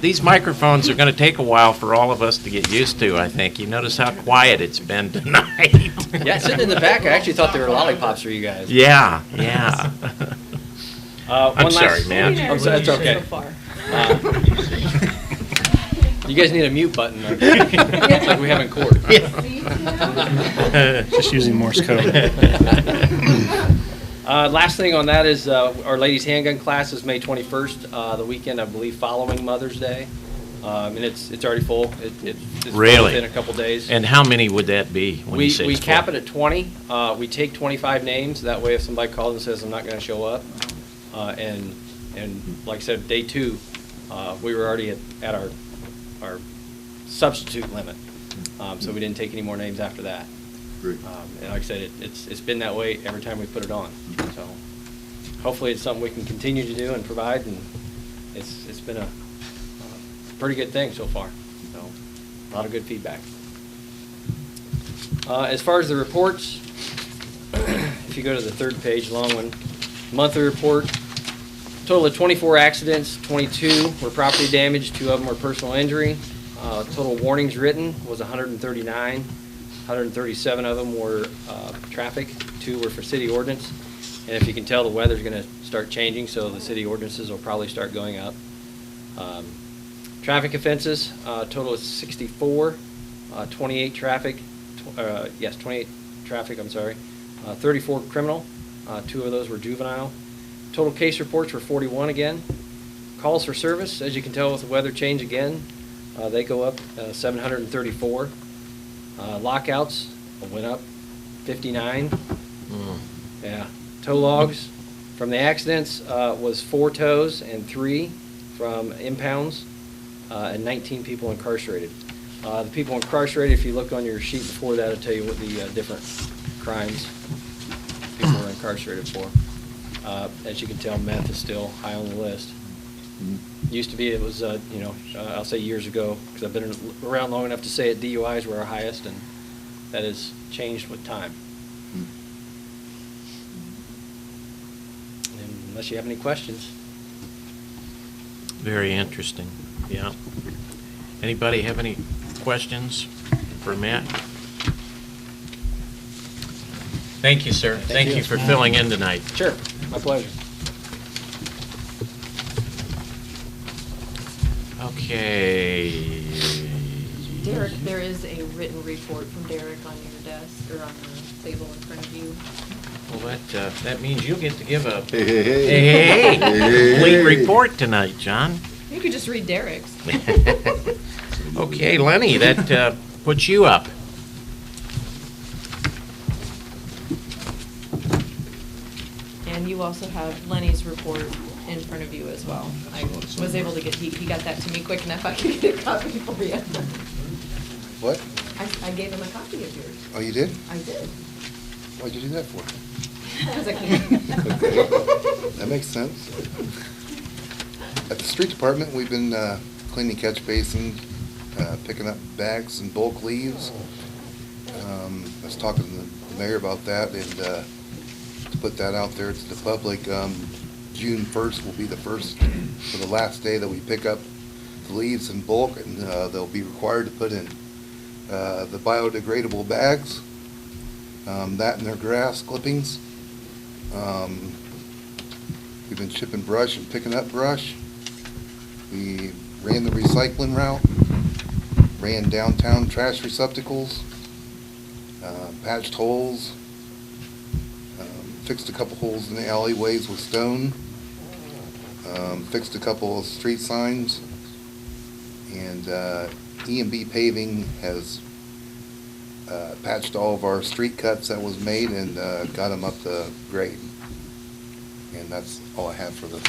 These microphones are going to take a while for all of us to get used to, I think. You notice how quiet it's been tonight. Yeah, sitting in the back, I actually thought they were lollipops for you guys. Yeah, yeah. I'm One sorry, last- man. I'm sorry, that's okay. So far. You guys need a mute button, like we have in court. Just using Morse code. Last thing on that is our ladies handgun class is May 21st, the weekend, I believe, following Mother's Day. And it's already full. It's full Really? within a couple days. And how many would that be when you say We it's cap full? it at 20. We take 25 names. That way, if somebody calls and says, I'm not going to show up, and like I said, day 2, we were already at our substitute limit. So we didn't take any more names after that. Great. And like I said, it's been that way every time we put it on. So hopefully it's something we can continue to do and provide, and it's been a pretty good thing so far. So a lot of good feedback. As far as the reports, if you go to the 3rd page, long one, monthly report, total of 24 accidents, 22 were property damage, 2 of them were personal injury. Total warnings written was 139. 137 of them were traffic, 2 were for city ordinance. And if you can tell, the weather's going to start changing, so the city ordinances will probably start going up. Traffic offenses, total is 64, 28 traffic, 28 traffic, I'm sorry, 34 criminal, 2 of those were juvenile. Total case reports were 41 again. Calls for service, as you can tell with the weather change again, they go up 734. Lockouts went up 59. Yeah. Tow logs from the accidents was 4 tows and 3 from impounds, and 19 people incarcerated. The people incarcerated, if you look on your sheet before that, it'll tell you what the different crimes people were incarcerated for. As you can tell, meth is still high on the list. Used to be, it was, I'll say years ago, because I've been around long enough to say it, DUIs were our highest, and that has changed with time. And unless you have any questions. Very interesting, yeah. Anybody have any questions for Matt? Thank you, sir. Thank you for filling in tonight. Sure, my pleasure. Okay. Derek, there is a written report from Derek on your desk, or on the table in front of you. Well, that means you'll get to give a Hey. complete report tonight, John. You could just read Derek's. Okay, Lenny, that puts you up. And you also have Lenny's report in front of you as well. I was able to get, he got that to me quick enough, I could get a copy for you. What? I gave him a copy of yours. Oh, you did? I did. Why'd you do that for? Because I can't. That makes sense. At the street department, we've been cleaning catch basins, picking up bags and bulk leaves. I was talking to the mayor about that, and to put that out there to the public, June 1st will be the first or the last day that we pick up the leaves in bulk, and they'll be required to put in the biodegradable bags, that and their grass clippings. We've been chipping brush and picking up brush. We ran the recycling route, ran downtown trash receptacles, patched holes, fixed a couple holes in the alleyways with stone, fixed a couple of street signs, and E&B Paving has patched all of our street cuts that was made and got them up to grade. And that's all I have for the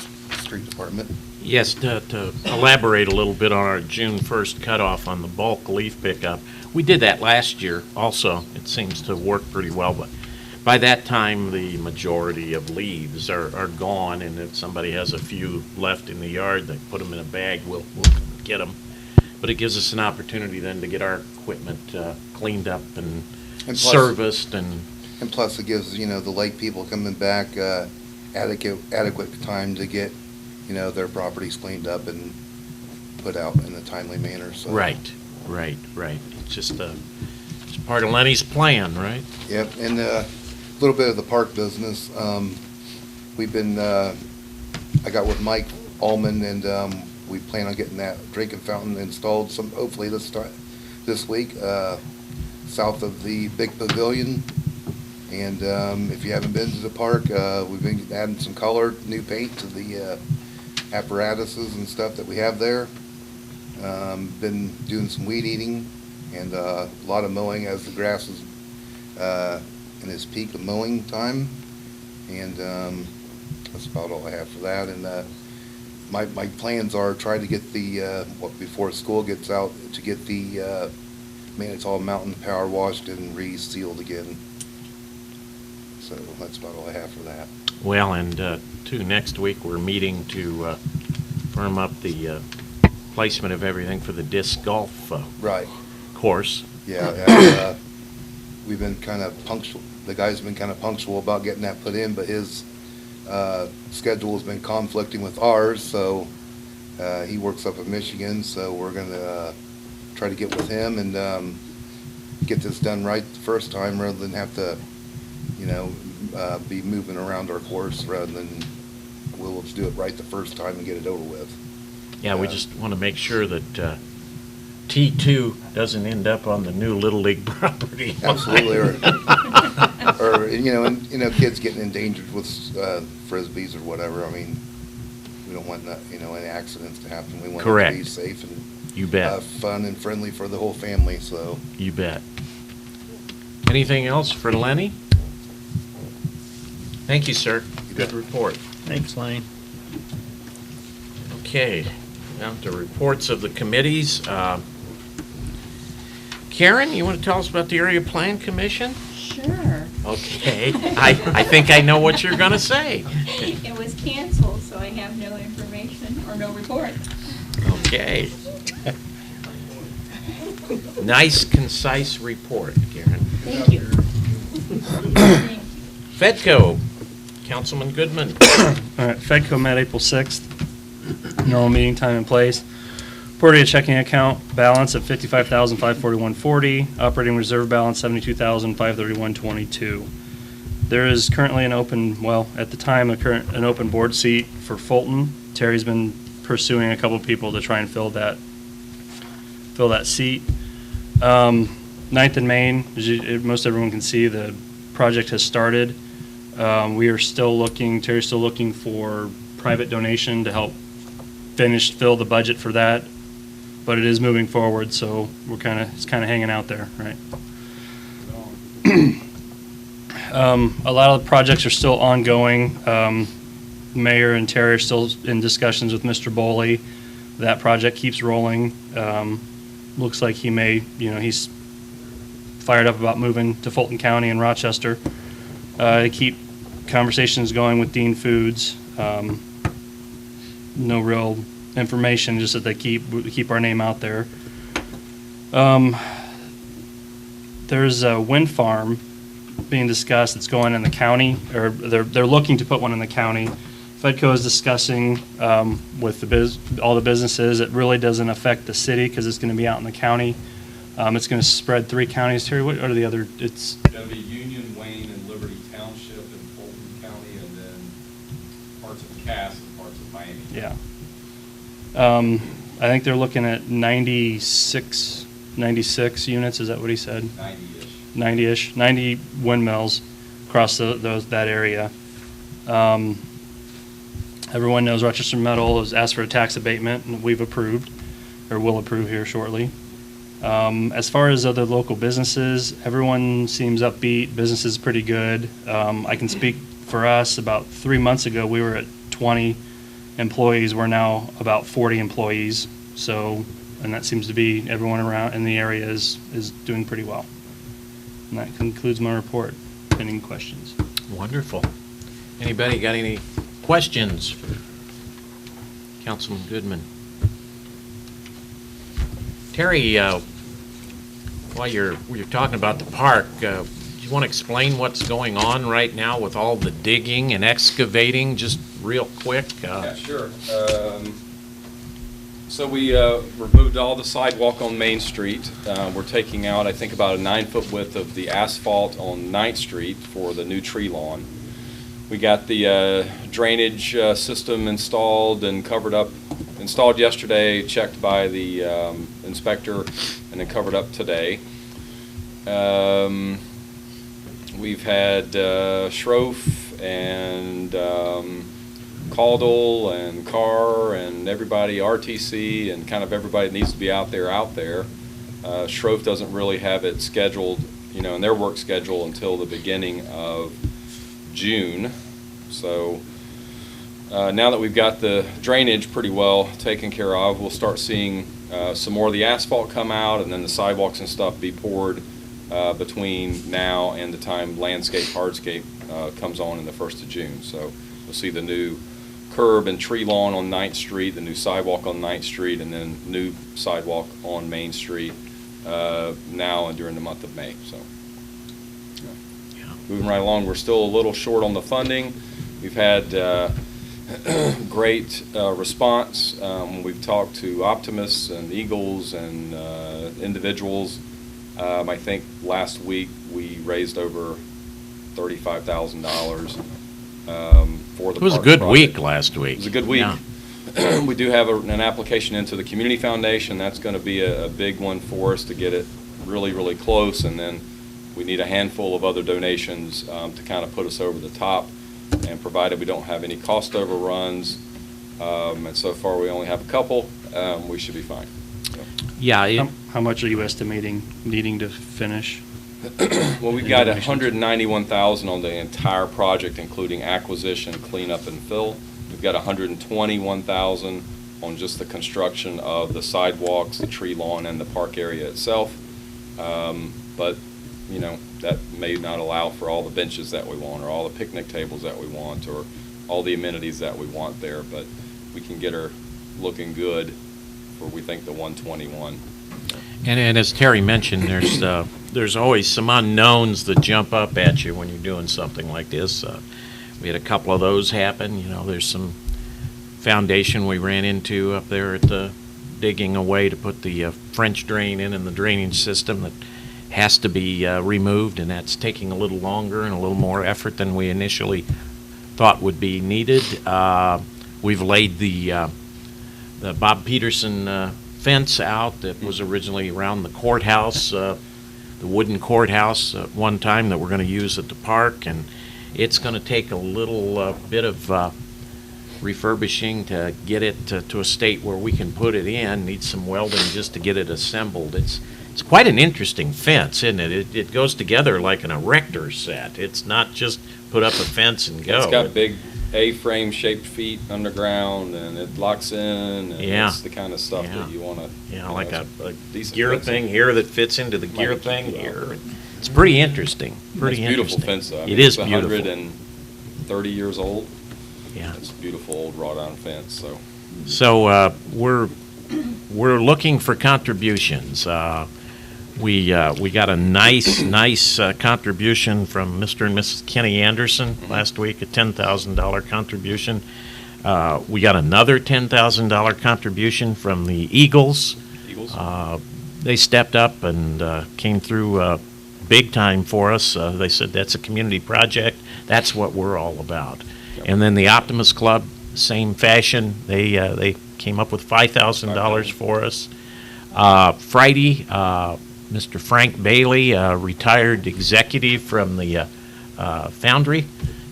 street department. Yes, to elaborate a little bit on our June 1st cutoff on the bulk leaf pickup, we did that last year also. It seems to work pretty well, but by that time, the majority of leaves are gone, and if somebody has a few left in the yard, they put them in a bag, we'll get them. But it gives us an opportunity then to get our equipment cleaned up and plus, serviced. And plus it gives, the lake people coming back adequate time to get, their properties cleaned up and put out in a timely manner. So. Right. It's just it's part of Lenny's plan, right? Yep, and a little bit of the park business. We've been, I got with Mike Allman, and we plan on getting that drinking fountain installed hopefully this week, south of the big pavilion. And if you haven't been to the park, we've been adding some color, new paint to the apparatuses and stuff that we have there. Been doing some weed eating and a lot of mowing as the grass is in its peak of mowing time. And that's about all I have for that. And my plans are try to get the before school gets out to get the Manitou Mountain power washed and resealed again. So that's about all I have for that. Well, and next week we're meeting to firm up the placement of everything for the disc golf right course. Yeah, and, we've been kind of punctual. The guy's been kind of punctual about getting that put in, but his schedule has been conflicting with ours, so he works up in Michigan, so we're going to try to get with him and get this done right the first time rather than have to, be moving around our course rather than we'll just do it right the first time and get it over with. Yeah, we just want to make sure that T2 doesn't end up on the new Little League property. Absolutely, or Kids getting endangered with frisbees or whatever. I mean, we don't want, any accidents to happen. We want it to Correct. be safe and You bet. fun and friendly for the whole family, so. You bet. Anything else for Lenny? Thank you, sir. Good report. Thanks, Lane. Okay, now to reports of the committees. Karen, you want to tell us about the Area Plan Commission? Sure. Okay, I think I know what you're going to say. It was canceled, so I have no information or no report. Okay. Nice, concise report, Karen. Thank you. Fedco, Councilman Goodman. All right, Fedco met April 6th. Normal meeting time and place. Reported a checking account balance of $55,541.40. Operating reserve balance $72,531.22. There is currently an open board seat for Fulton. Terry's been pursuing a couple people to try and fill that seat. 9th and Main, as most everyone can see, the project has started. Terry's still looking for private donation to help fill the budget for that, but it is moving forward, so it's kind of hanging out there, right? A lot of the projects are still ongoing. Mayor and Terry are still in discussions with Mr. Boley. That project keeps rolling. Looks like he's fired up about moving to Fulton County and Rochester. To keep conversations going with Dean Foods. No real information, just that they keep our name out there. There's a wind farm being discussed. It's going in the county, or they're looking to put one in the county. Fedco is discussing with all the businesses. It really doesn't affect the city because it's going to be out in the county. It's going to spread 3 counties. Terry, what are the other? It's going to be Union, Wayne, and Liberty Township in Fulton County, and then parts of Cass and parts of Miami. Yeah. I think they're looking at 96 units. Is that what he said? 90-ish. 90 windmills across that area. Everyone knows Rochester Metal has asked for a tax abatement, and we've approved, or will approve here shortly. As far as other local businesses, everyone seems upbeat. Business is pretty good. I can speak for us. About 3 months ago, we were at 20 employees. We're now about 40 employees. So, and that seems to be everyone around in the area is doing pretty well. And that concludes my report. Any questions? Wonderful. Anybody got any questions for Councilman Goodman? Terry, while you're talking about the park, do you want to explain what's going on right now with all the digging and excavating, just real quick? Yeah, sure. So we removed all the sidewalk on Main Street. We're taking out, I think, about a 9-foot width of the asphalt on 9th Street for the new tree lawn. We got the drainage system installed and covered up, installed yesterday, checked by the inspector, and then covered up today. We've had Schroff and Caldwell and Carr and everybody, RTC, and kind of everybody that needs to be out there. Schroff doesn't really have it scheduled, in their work schedule until the beginning of June. So now that we've got the drainage pretty well taken care of, we'll start seeing some more of the asphalt come out, and then the sidewalks and stuff be poured between now and the time hardscape comes on in the 1st of June. So we'll see the new curb and tree lawn on 9th Street, the new sidewalk on 9th Street, and then new sidewalk on Main Street now and during the month of May. So moving right along. We're still a little short on the funding. We've had great response when we've talked to optimists and Eagles and individuals. I think last week we raised over $35,000 for the It was a park good project. week last week. It was a good week. Yeah. We do have an application into the Community Foundation. That's going to be a big one for us to get it really, really close, and then We need a handful of other donations to kind of put us over the top, and provided we don't have any cost overruns, and so far we only have a couple, we should be fine. Yeah. How much are you estimating needing to finish? Well, we've got 191,000 on the entire project, including acquisition, cleanup, and fill. We've got 121,000 on just the construction of the sidewalks, the tree lawn, and the park area itself. But, you know, that may not allow for all the benches that we want, or all the picnic tables that we want, or all the amenities that we want there. But we can get her looking good for, we think, the 121. And as Terry mentioned, there's always some unknowns that jump up at you when you're doing something like this. We had a couple of those happen. You know, there's some foundation we ran into up there at the digging away to put the French drain in the drainage system that has to be removed, and that's taking a little longer and a little more effort than we initially thought would be needed. We've laid the Bob Peterson fence out that was originally around the courthouse, the wooden courthouse at one time that we're going to use at the park, and it's going to take a little bit of refurbishing to get it to a state where we can put it in. Needs some welding just to get it assembled. It's quite an interesting fence, isn't it? It goes together like an erector set. It's not just put up a fence and go. It's got big A-frame shaped feet underground, and it locks in, and Yeah. it's the kind of stuff that you want to. Yeah, like a decent gear fencing. thing here that fits into the gear Like a thing keep here. It's pretty interesting. Pretty It's beautiful interesting. fence, though. I It mean, is it's beautiful. 130 years old. Yeah. It's a beautiful old wrought iron fence, so. So we're looking for contributions. We got a nice contribution from Mr. and Mrs. Kenny Anderson last week, a $10,000 contribution. We got another $10,000 contribution from the Eagles. They stepped up and came through big time for us. They said that's a community project. That's what we're all about. And then the Optimus Club, same fashion. They came up with $5,000 for us. Friday, Mr. Frank Bailey, retired executive from the Foundry,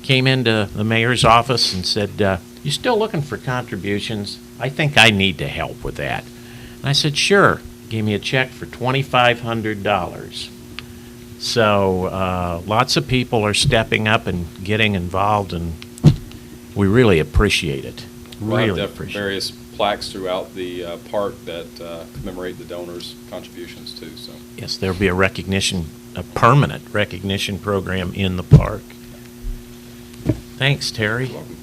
came into the mayor's office and said, "You still looking for contributions? I think I need to help with that." And I said, "Sure." Gave me a check for $2,500. So lots of people are stepping up and getting involved, and we really appreciate it. Really appreciate it. Various plaques throughout the park that commemorate the donors' contributions too, so. Yes, there'll be a permanent recognition program in the park. Thanks, Terry. You're welcome.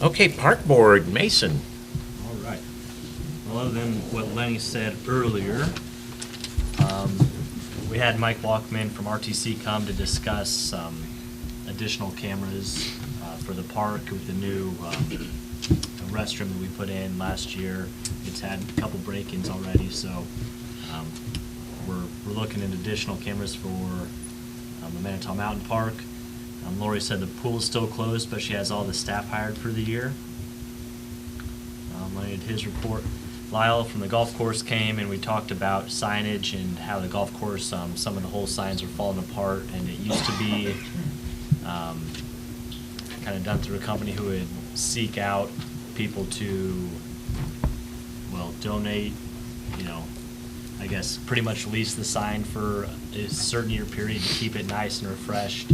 Okay, Park Board, Mason. All right. Well, other than what Lenny said earlier, we had Mike Walkman from RTC come to discuss additional cameras for the park with the new restroom that we put in last year. It's had a couple break-ins already, so we're looking at additional cameras for the Manitou Mountain Park. Lori said the pool is still closed, but she has all the staff hired for the year. I had his report. Lyle from the golf course came and we talked about signage and how the golf course, some of the whole signs are falling apart, and it used to be kind of done through a company who would seek out people to, well, donate, I guess pretty much lease the sign for a certain year period to keep it nice and refreshed.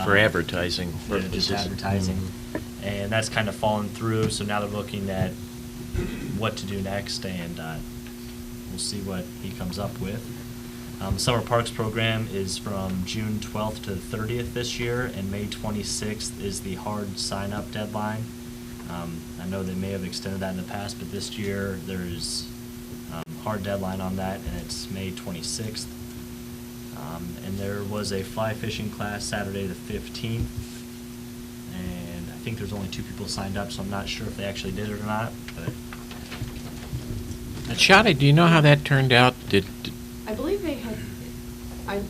For advertising Yeah, purposes. just advertising. And that's kind of fallen through, so now they're looking at what to do next, and we'll see what he comes up with. Summer Parks program is from June 12th to 30th this year, and May 26th is the hard sign-up deadline. I know they may have extended that in the past, but this year there's hard deadline on that, and it's May 26th. And there was a fly fishing class Saturday the 15th, and I think there's only 2 people signed up, so I'm not sure if they actually did it or not, but. Shadi, do you know how that turned out? I believe they had,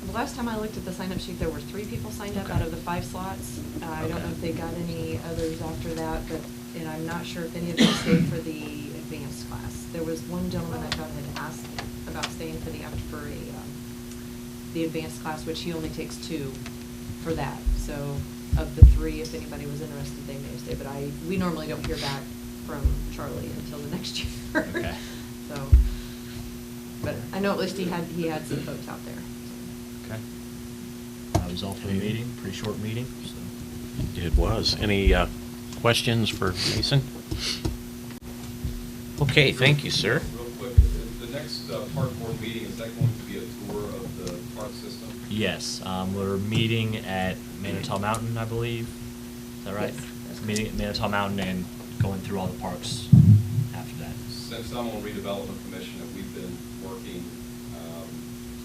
the last time I looked at the sign-up sheet, there were 3 people signed up out of the 5 slots. I don't know if they got any others after that, and I'm not sure if any of them stayed for the advanced class. There was one gentleman I thought had asked about staying for the advanced class, which he only takes 2 for that. So of the 3, if anybody was interested, they may stay. But we normally don't hear back from Charlie until the next year. Okay. So, but I know at least he had some folks out there. Okay. That was all for the meeting, pretty short meeting, so. It was. Any questions for Mason? Okay, thank you, sir. Real quick, the next park board meeting, is that going to be a tour of the park system? Yes, we're meeting at Manitou Mountain, I believe. Is that right? Yes. Meeting at Manitou Mountain and going through all the parks after that. Since I'm on redevelopment commission, and we've been working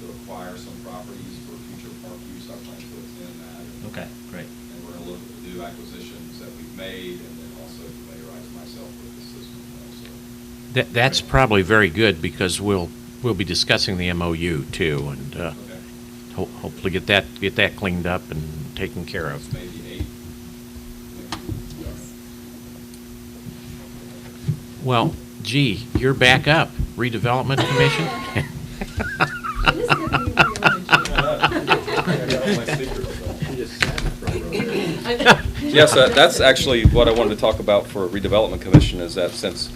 to acquire some properties for future park use, I plan to attend that. Okay, great. And we're going to look at the new acquisitions that we've made, and then also familiarize myself with the system also. That's probably very good because we'll be discussing the MOU too, and hopefully get that cleaned up and taken care of. Maybe 8. Well, gee, you're back up, redevelopment commission. Yes, that's actually what I wanted to talk about for redevelopment commission, is that since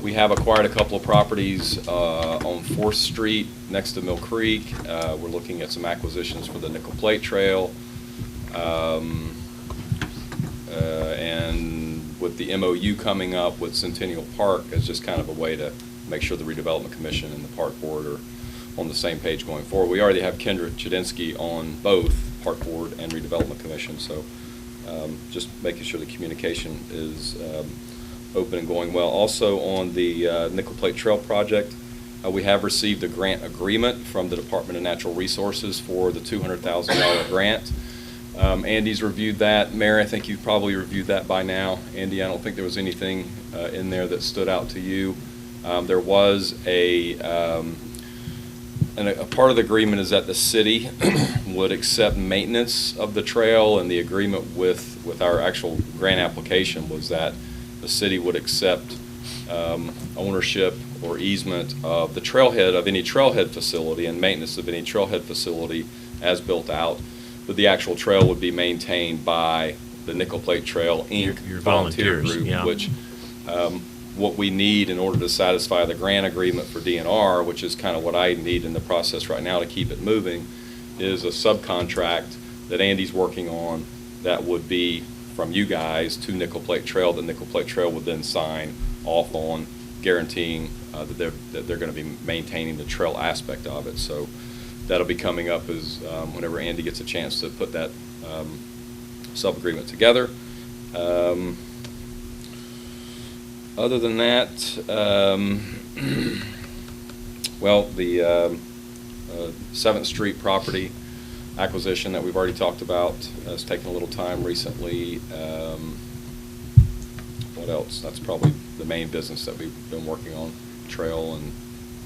we have acquired a couple of properties on 4th Street next to Mill Creek, we're looking at some acquisitions for the Nickel Plate Trail, and with the MOU coming up with Centennial Park, it's just kind of a way to make sure the redevelopment commission and the park board are on the same page going forward. We already have Kendra Chedinsky on both park board and redevelopment commission, so just making sure the communication is open and going well. Also on the Nickel Plate Trail project, we have received a grant agreement from the Department of Natural Resources for the $200,000 grant. Andy's reviewed that. Mary, I think you've probably reviewed that by now. Andy, I don't think there was anything in there that stood out to you. There was a part of the agreement is that the city would accept maintenance of the trail, and the agreement with our actual grant application was that the city would accept ownership or easement of the trailhead, of any trailhead facility, and maintenance of any trailhead facility as built out. But the actual trail would be maintained by the Nickel Plate Trail Inc. Your volunteer volunteers, group, yeah. which what we need in order to satisfy the grant agreement for DNR, which is kind of what I need in the process right now to keep it moving, is a subcontract that Andy's working on that would be from you guys to Nickel Plate Trail. The Nickel Plate Trail would then sign off on guaranteeing that they're going to be maintaining the trail aspect of it. So that'll be coming up as whenever Andy gets a chance to put that sub-agreement together. Other than that, well, the 7th Street property acquisition that we've already talked about has taken a little time recently. What else? That's probably the main business that we've been working on, trail and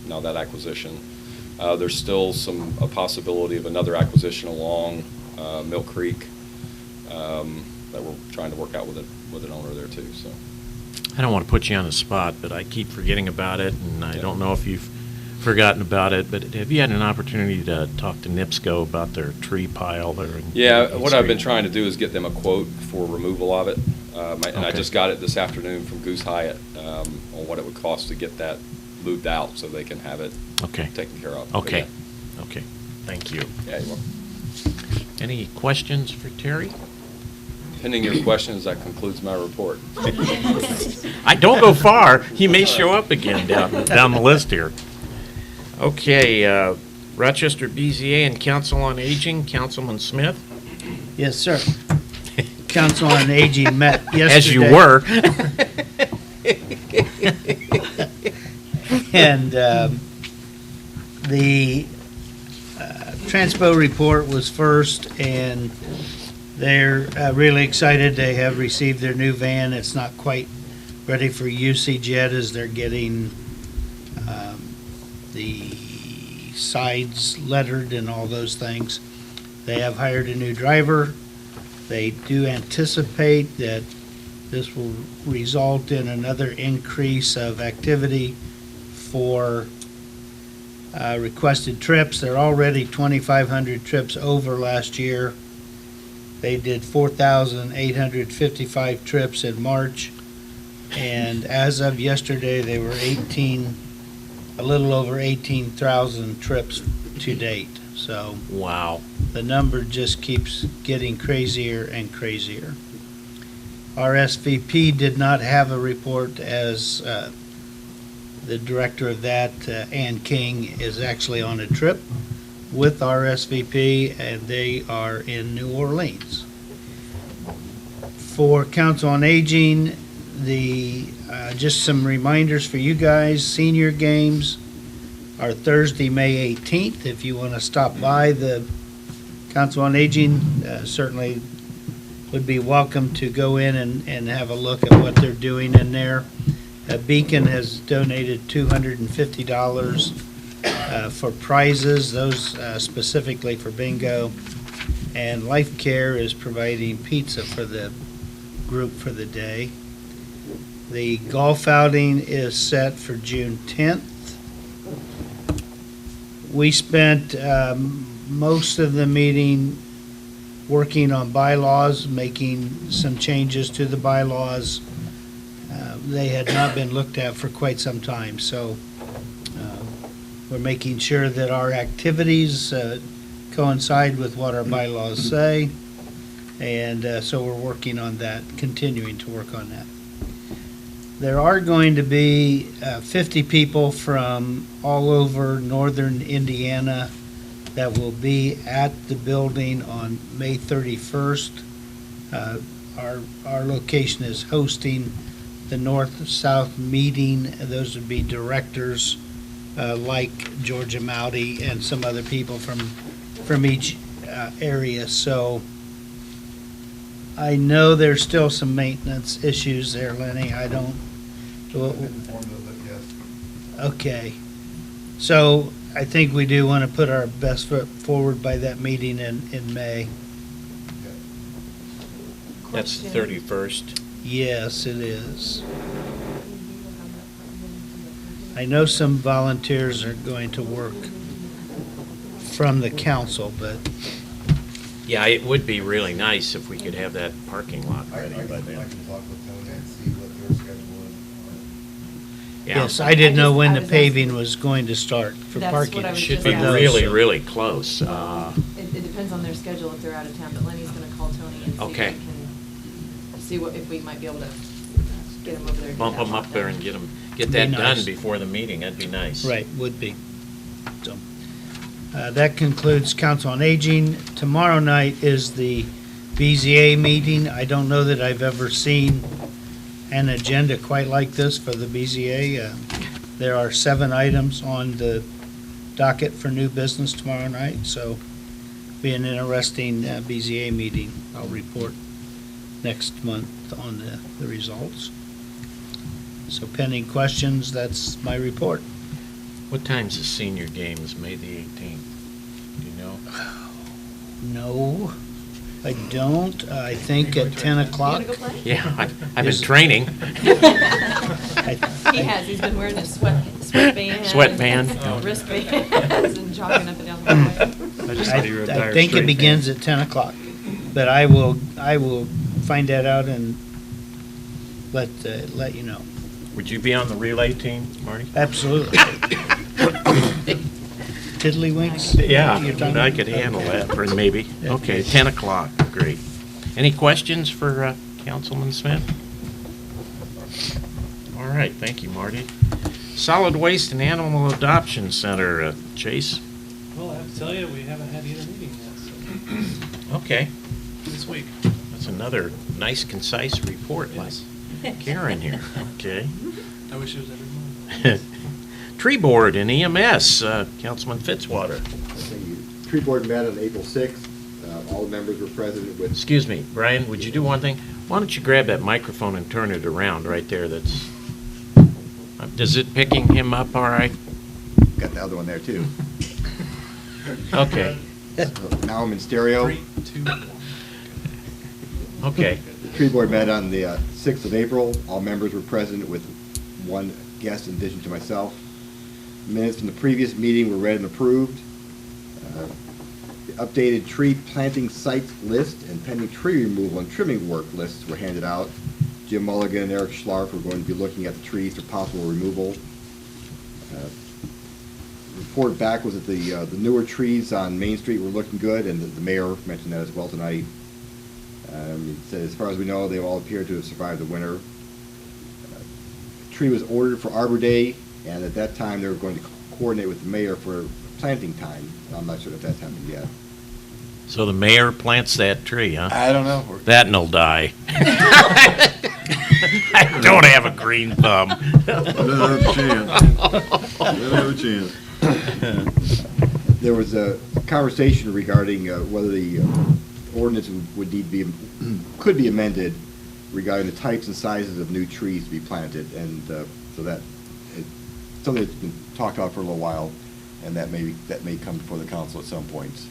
now that acquisition. There's still a possibility of another acquisition along Mill Creek that we're trying to work out with an owner there too. So. I don't want to put you on the spot, but I keep forgetting about it, and I don't know if you've forgotten about it, but have you had an opportunity to talk to NIPSCO about their tree pile there? Yeah, what I've been trying to do is get them a quote for removal of it, and I just got it this afternoon from Goose Hyatt on what it would cost to get that moved out so they can have it taken care of. Okay, okay, thank you. Yeah, you're welcome. Any questions for Terry? Pending your questions, that concludes my report. I don't go far. He may show up again down the list here. Okay, Rochester BZA and Council on Aging, Councilman Smith. Yes, sir. Council on Aging met yesterday. As you were. And the Transpo report was first, and they're really excited. They have received their new van. It's not quite ready for usage yet, as they're getting the sides lettered and all those things. They have hired a new driver. They do anticipate that this will result in another increase of activity for requested trips. They're already 2,500 trips over last year. They did 4,855 trips in March, and as of yesterday, they were a little over 18,000 trips to date. So Wow. the number just keeps getting crazier and crazier. Our SVP did not have a report, as the director of that, Ann King, is actually on a trip with our SVP, and they are in New Orleans. For Council on Aging, just some reminders for you guys. Senior games are Thursday, May 18th. If you want to stop by the Council on Aging, certainly would be welcome to go in and have a look at what they're doing in there. Beacon has donated $250 for prizes, those specifically for bingo. And Life Care is providing pizza for the group for the day. The golf outing is set for June 10th. We spent most of the meeting working on bylaws, making some changes to the bylaws. They had not been looked at for quite some time, so we're making sure that our activities coincide with what our bylaws say, and so we're working on that, continuing to work on that. There are going to be 50 people from all over northern Indiana that will be at the building on May 31st. Our location is hosting the North-South meeting. Those would be directors like Georgia Mowdy and some other people from each area. So I know there's still some maintenance issues there, Lenny. I don't. Okay. So I think we do want to put our best foot forward by that meeting in May. That's the 31st. Yes, it is. I know some volunteers are going to work from the council, but Yeah, it would be really nice if we could have that parking lot ready by I then. can talk with Tony and see what their schedule is. Yeah. yes, I didn't know when the was paving was going to start for That's parking. what I was Should just be asking. really, really close. It depends on their schedule if they're out of town, but Lenny's gonna call Tony and see if Okay. we can, see if we might be able to get him over there. and get Bump that them lot up there done. and get Be that nice. done before the meeting. That'd be nice. Right, would be. So, that concludes Council on Aging. Tomorrow night is the BZA meeting. I don't know that I've ever seen an agenda quite like this for the BZA. There are 7 items on the docket for new business tomorrow night, so be an interesting BZA meeting. I'll report next month on the results. So pending questions, that's my report. What time's the senior games? May the 18th? Do you know? No, I don't. I think at 10 You o'clock. wanna go play? Yeah, I've been Is- training. He has, he's been wearing his sweatband. Sweatband. Wristbands and jogging up and down the hallway. I just thought you were a I Dire think it Straits begins fan. at 10 o'clock, but I will find that out and let you know. Would you be on the relay team, Marty? Absolutely. Tiddlywinks? Yeah, You're talking- I could handle Okay. that, or maybe. Okay, 10 o'clock, great. Any questions for Councilman Smith? All right, thank you, Marty. Solid Waste and Animal Adoption Center, Chase? Well, I have to tell you, we haven't had either meeting yet, so, Okay, this week. that's another nice, concise report, like Karen here. Okay. I wish it was every month. Tree Board and EMS, Councilman Fitzwater. Thank you. Tree Board met on April 6th. All the members were present with... Excuse me, Brian, would you do one thing? Why don't you grab that microphone and turn it around right there? That's, does it picking him up all right? Got the other one there, too. Okay, Now I'm in stereo. 3, 2, 1. okay. The Tree Board met on the 6th of April. All members were present with one guest in addition to myself. Minutes from the previous meeting were read and approved. The updated tree planting sites list and pending tree removal and trimming work lists were handed out. Jim Mulligan and Eric Schlarf are going to be looking at the trees for possible removal. Report back was that the newer trees on Main Street were looking good, and the mayor mentioned that as well tonight. He said, as far as we know, they all appear to have survived the winter. A tree was ordered for Arbor Day, and at that time they were going to coordinate with the mayor for planting time. I'm not sure if that's happened yet. So the mayor plants that tree, huh? I don't know. That and he'll die. I don't have a green thumb. I don't have a chance. I don't have a chance. There was a conversation regarding whether the ordinance would need to be, could be amended regarding the types and sizes of new trees to be planted, and so that it's something that's been talked about for a little while, and that may come before the council at some point.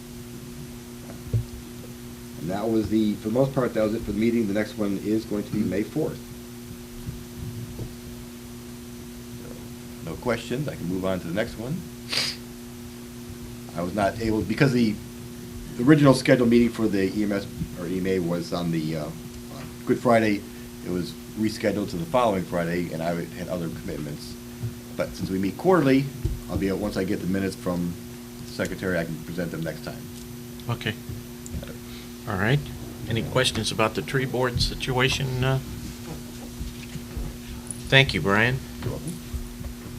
And that was for the most part, that was it for the meeting. The next one is going to be May 4th. No questions. I can move on to the next one. I was not able, because the original scheduled meeting for the EMS or EMA was on the Good Friday. It was rescheduled to the following Friday, and I had other commitments. But since we meet quarterly, I'll be able, once I get the minutes from the secretary, I can present them next time. Okay. All right. Any questions about the tree board situation? Thank you, Brian. You're welcome.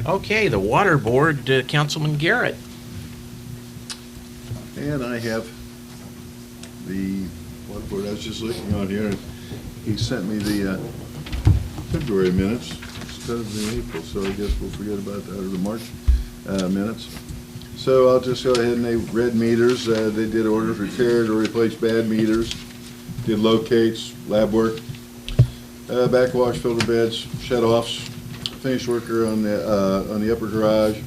Okay, the water board, Councilman Garrett. And I have the water board, I was just looking on here, and he sent me the February minutes instead of the April, so I guess we'll forget about that, or the March minutes. So I'll just go ahead and they read meters. They did orders, repaired or replaced bad meters, did locates, lab work, backwash, filter beds, shut-offs, finished worker on the upper garage,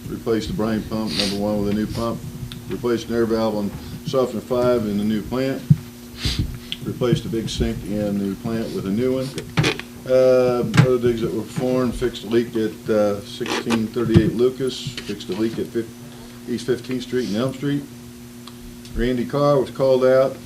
replaced the brine pump, number 1 with a new pump, replaced an air valve on softener 5 in the new plant, replaced a big sink in the plant with a new one. Other digs that were performed, fixed a leak at 1638 Lucas, fixed a leak at East 15th Street and Elm Street. Randy Carr was called out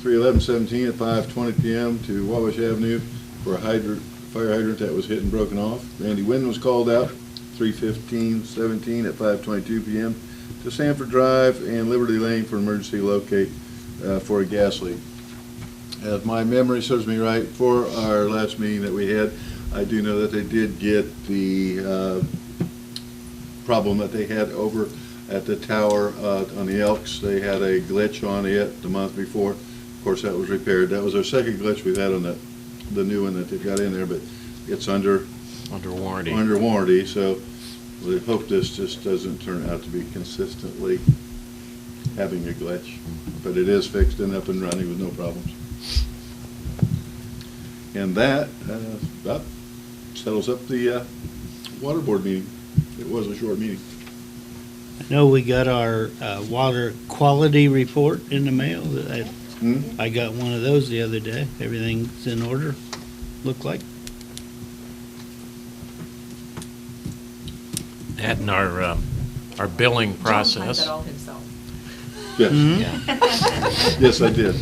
3/11/17 at 5:20 p.m. to Wabash Avenue for a fire hydrant that was hit and broken off. Randy Wynn was called out 3/15/17 at 5:22 p.m. to Sanford Drive and Liberty Lane for emergency locate for a gas leak. If my memory serves me right, for our last meeting that we had, I do know that they did get the problem that they had over at the tower on the Elks. They had a glitch on it the month before. Of course, that was repaired. That was our second glitch we've had on the new one that they've got in there, but it's under warranty. Under warranty, so we hope this just doesn't turn out to be consistently having a glitch. But it is fixed and up and running with no problems. And that about settles up the water board meeting. It was a short meeting. I know we got our water quality report in the mail. I got one of those the other day. Everything's in order, looked like. That and our billing process. John planned that all himself. Yes. Yes, I did.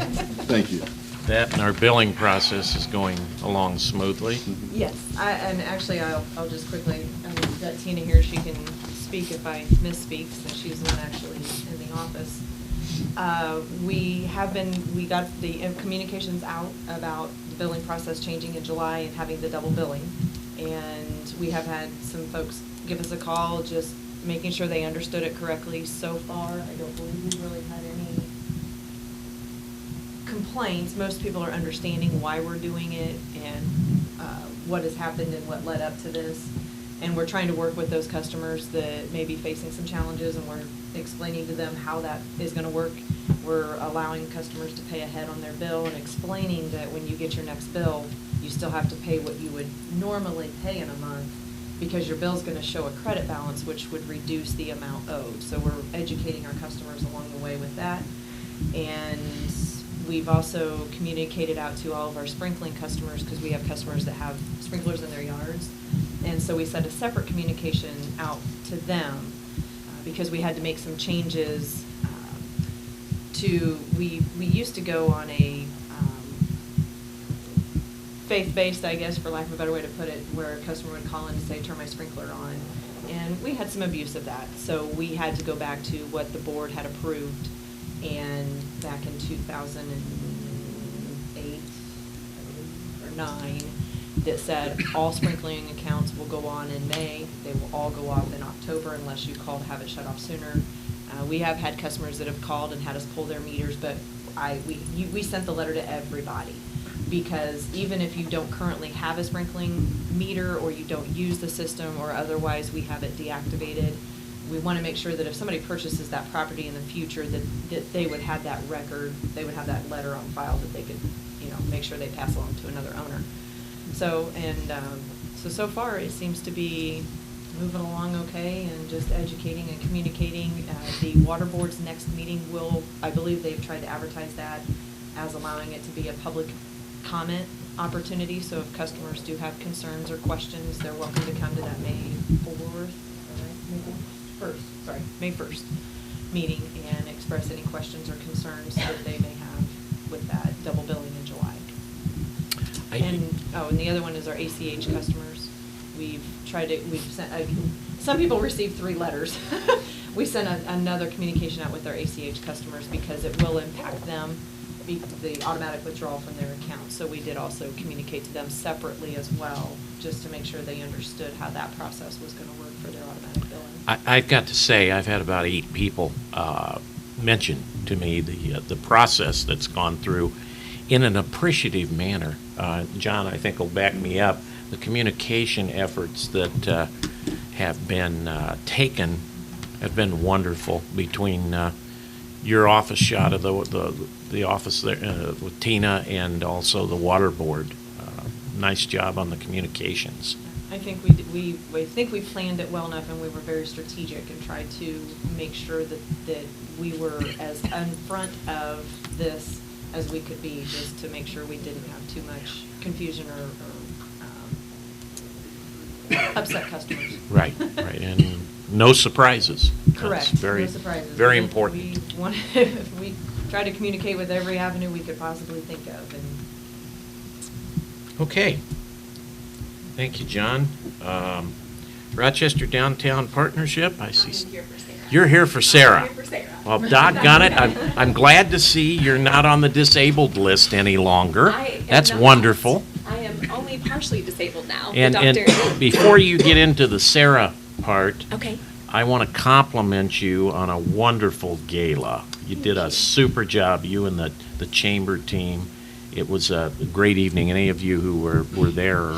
Thank you. That and our billing process is going along smoothly. Yes, and actually, I'll just quickly, we've got Tina here, she can speak if I misspeak, since she's not actually in the office. We got the communications out about the billing process changing in July and having the double billing. And we have had some folks give us a call, just making sure they understood it correctly. So far, I don't believe we've really had any complaints. Most people are understanding why we're doing it and what has happened and what led up to this. And we're trying to work with those customers that may be facing some challenges, and we're explaining to them how that is going to work. We're allowing customers to pay ahead on their bill and explaining that when you get your next bill, you still have to pay what you would normally pay in a month, because your bill's going to show a credit balance, which would reduce the amount owed. So we're educating our customers along the way with that. And we've also communicated out to all of our sprinkling customers, because we have customers that have sprinklers in their yards. And so we sent a separate communication out to them, because we had to make some changes we used to go on a faith-based, I guess, for lack of a better way to put it, where a customer would call in and say, turn my sprinkler on. And we had some abuse of that. So we had to go back to what the board had approved. And back in 2008 or 9, that said all sprinkling accounts will go on in May. They will all go off in October unless you call to have it shut off sooner. We have had customers that have called and had us pull their meters, but we sent the letter to everybody, because even if you don't currently have a sprinkling meter or you don't use the system or otherwise we have it deactivated, we want to make sure that if somebody purchases that property in the future, that they would have that record, they would have that letter on file that they could, make sure they pass along to another owner. So, so far it seems to be moving along okay, and just educating and communicating. The water board's next meeting I believe they've tried to advertise that as allowing it to be a public comment opportunity. So if customers do have concerns or questions, they're welcome to come to that May 1st meeting and express any questions or concerns that they may have with that double billing in July. And the other one is our ACH customers. We've sent, some people received 3 letters. We sent another communication out with our ACH customers because it will impact them, the automatic withdrawal from their account. So we did also communicate to them separately as well, just to make sure they understood how that process was going to work for their automatic billing. I've got to say, I've had about 8 people mention to me the process that's gone through in an appreciative manner. John, I think, will back me up. The communication efforts that have been taken have been wonderful between your office shot of the office there with Tina and also the water board. Nice job on the communications. I think we think we planned it well enough, and we were very strategic and tried to make sure that we were as in front of this as we could be, just to make sure we didn't have too much confusion or upset customers. Right, and no surprises. Correct. That's very, no surprises. very important. We try to communicate with every avenue we could possibly think of. Okay. Thank you, John. Rochester Downtown Partnership, I see. I'm here for Sarah. You're here for Sarah. I'm here for Sarah. Well, doggone it, I'm glad to see you're not on the disabled list any longer. That's wonderful. I am only partially disabled now. And the doctor. before you get into the Sarah part, Okay. I want to compliment you on a wonderful gala. You did a super job, you and the chamber team. It was a great evening. Any of you who were there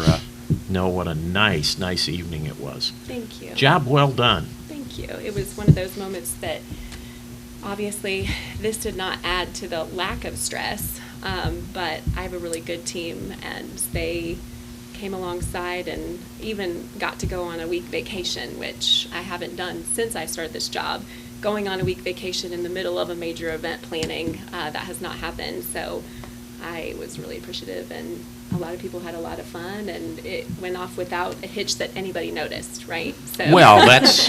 know what a nice evening it was. Thank you. Job well done. Thank you. It was one of those moments that obviously this did not add to the lack of stress, but I have a really good team, and they came alongside and even got to go on a week vacation, which I haven't done since I started this job. Going on a week vacation in the middle of a major event planning, that has not happened. So I was really appreciative, and a lot of people had a lot of fun, and it went off without a hitch that anybody noticed, right? So Well, that's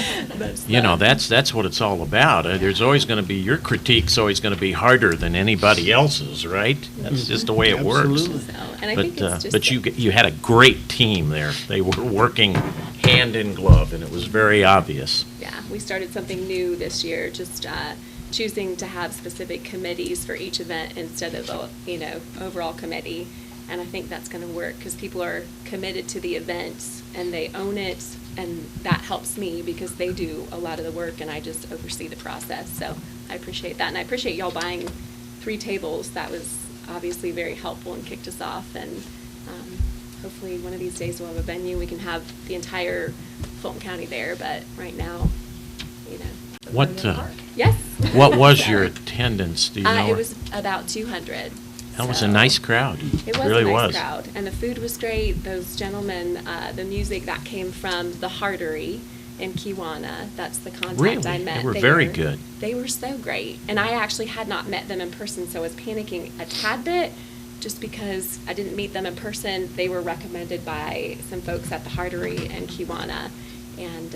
that's what it's all about. There's always going to be, your critique's always going to be harder than anybody else's, right? That's just the way it works. So, and I think it's just but you had a great team there. They were working hand in glove, and it was very obvious. Yeah, we started something new this year, just choosing to have specific committees for each event instead of a overall committee. And I think that's going to work because people are committed to the events and they own it, and that helps me because they do a lot of the work and I just oversee the process. So I appreciate that, and I appreciate y'all buying 3 tables. That was obviously very helpful and kicked us off, and hopefully one of these days we'll have a venue. We can have the entire Fulton County there, but right now, Yes. What was your attendance? Do you know? It was about 200. That was a nice crowd. It was really a nice was. crowd, and the food was great. Those gentlemen, the music that came from the Hardery in Kiwanis, that's the contact Really? I met. They were very good. They were so great, and I actually had not met them in person, so I was panicking a tad bit, just because I didn't meet them in person. They were recommended by some folks at the Hardery in Kiwanis, And,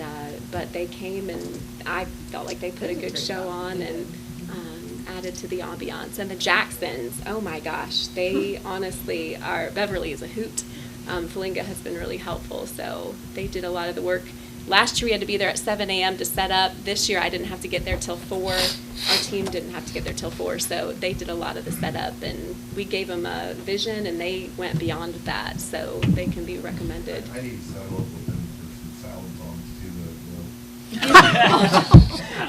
but they came and I felt like they put a good show on and added to the ambiance. And the Jacksons, oh my gosh, they honestly are, Beverly is a hoot. Felinga has been really helpful, so they did a lot of the work. Last year we had to be there at 7 a.m. to set up. This year I didn't have to get there till 4. Our team didn't have to get there till 4, so they did a lot of the setup, and we gave them a vision, and they went beyond that, so they can be recommended. I need to settle up with them for some salad bombs too.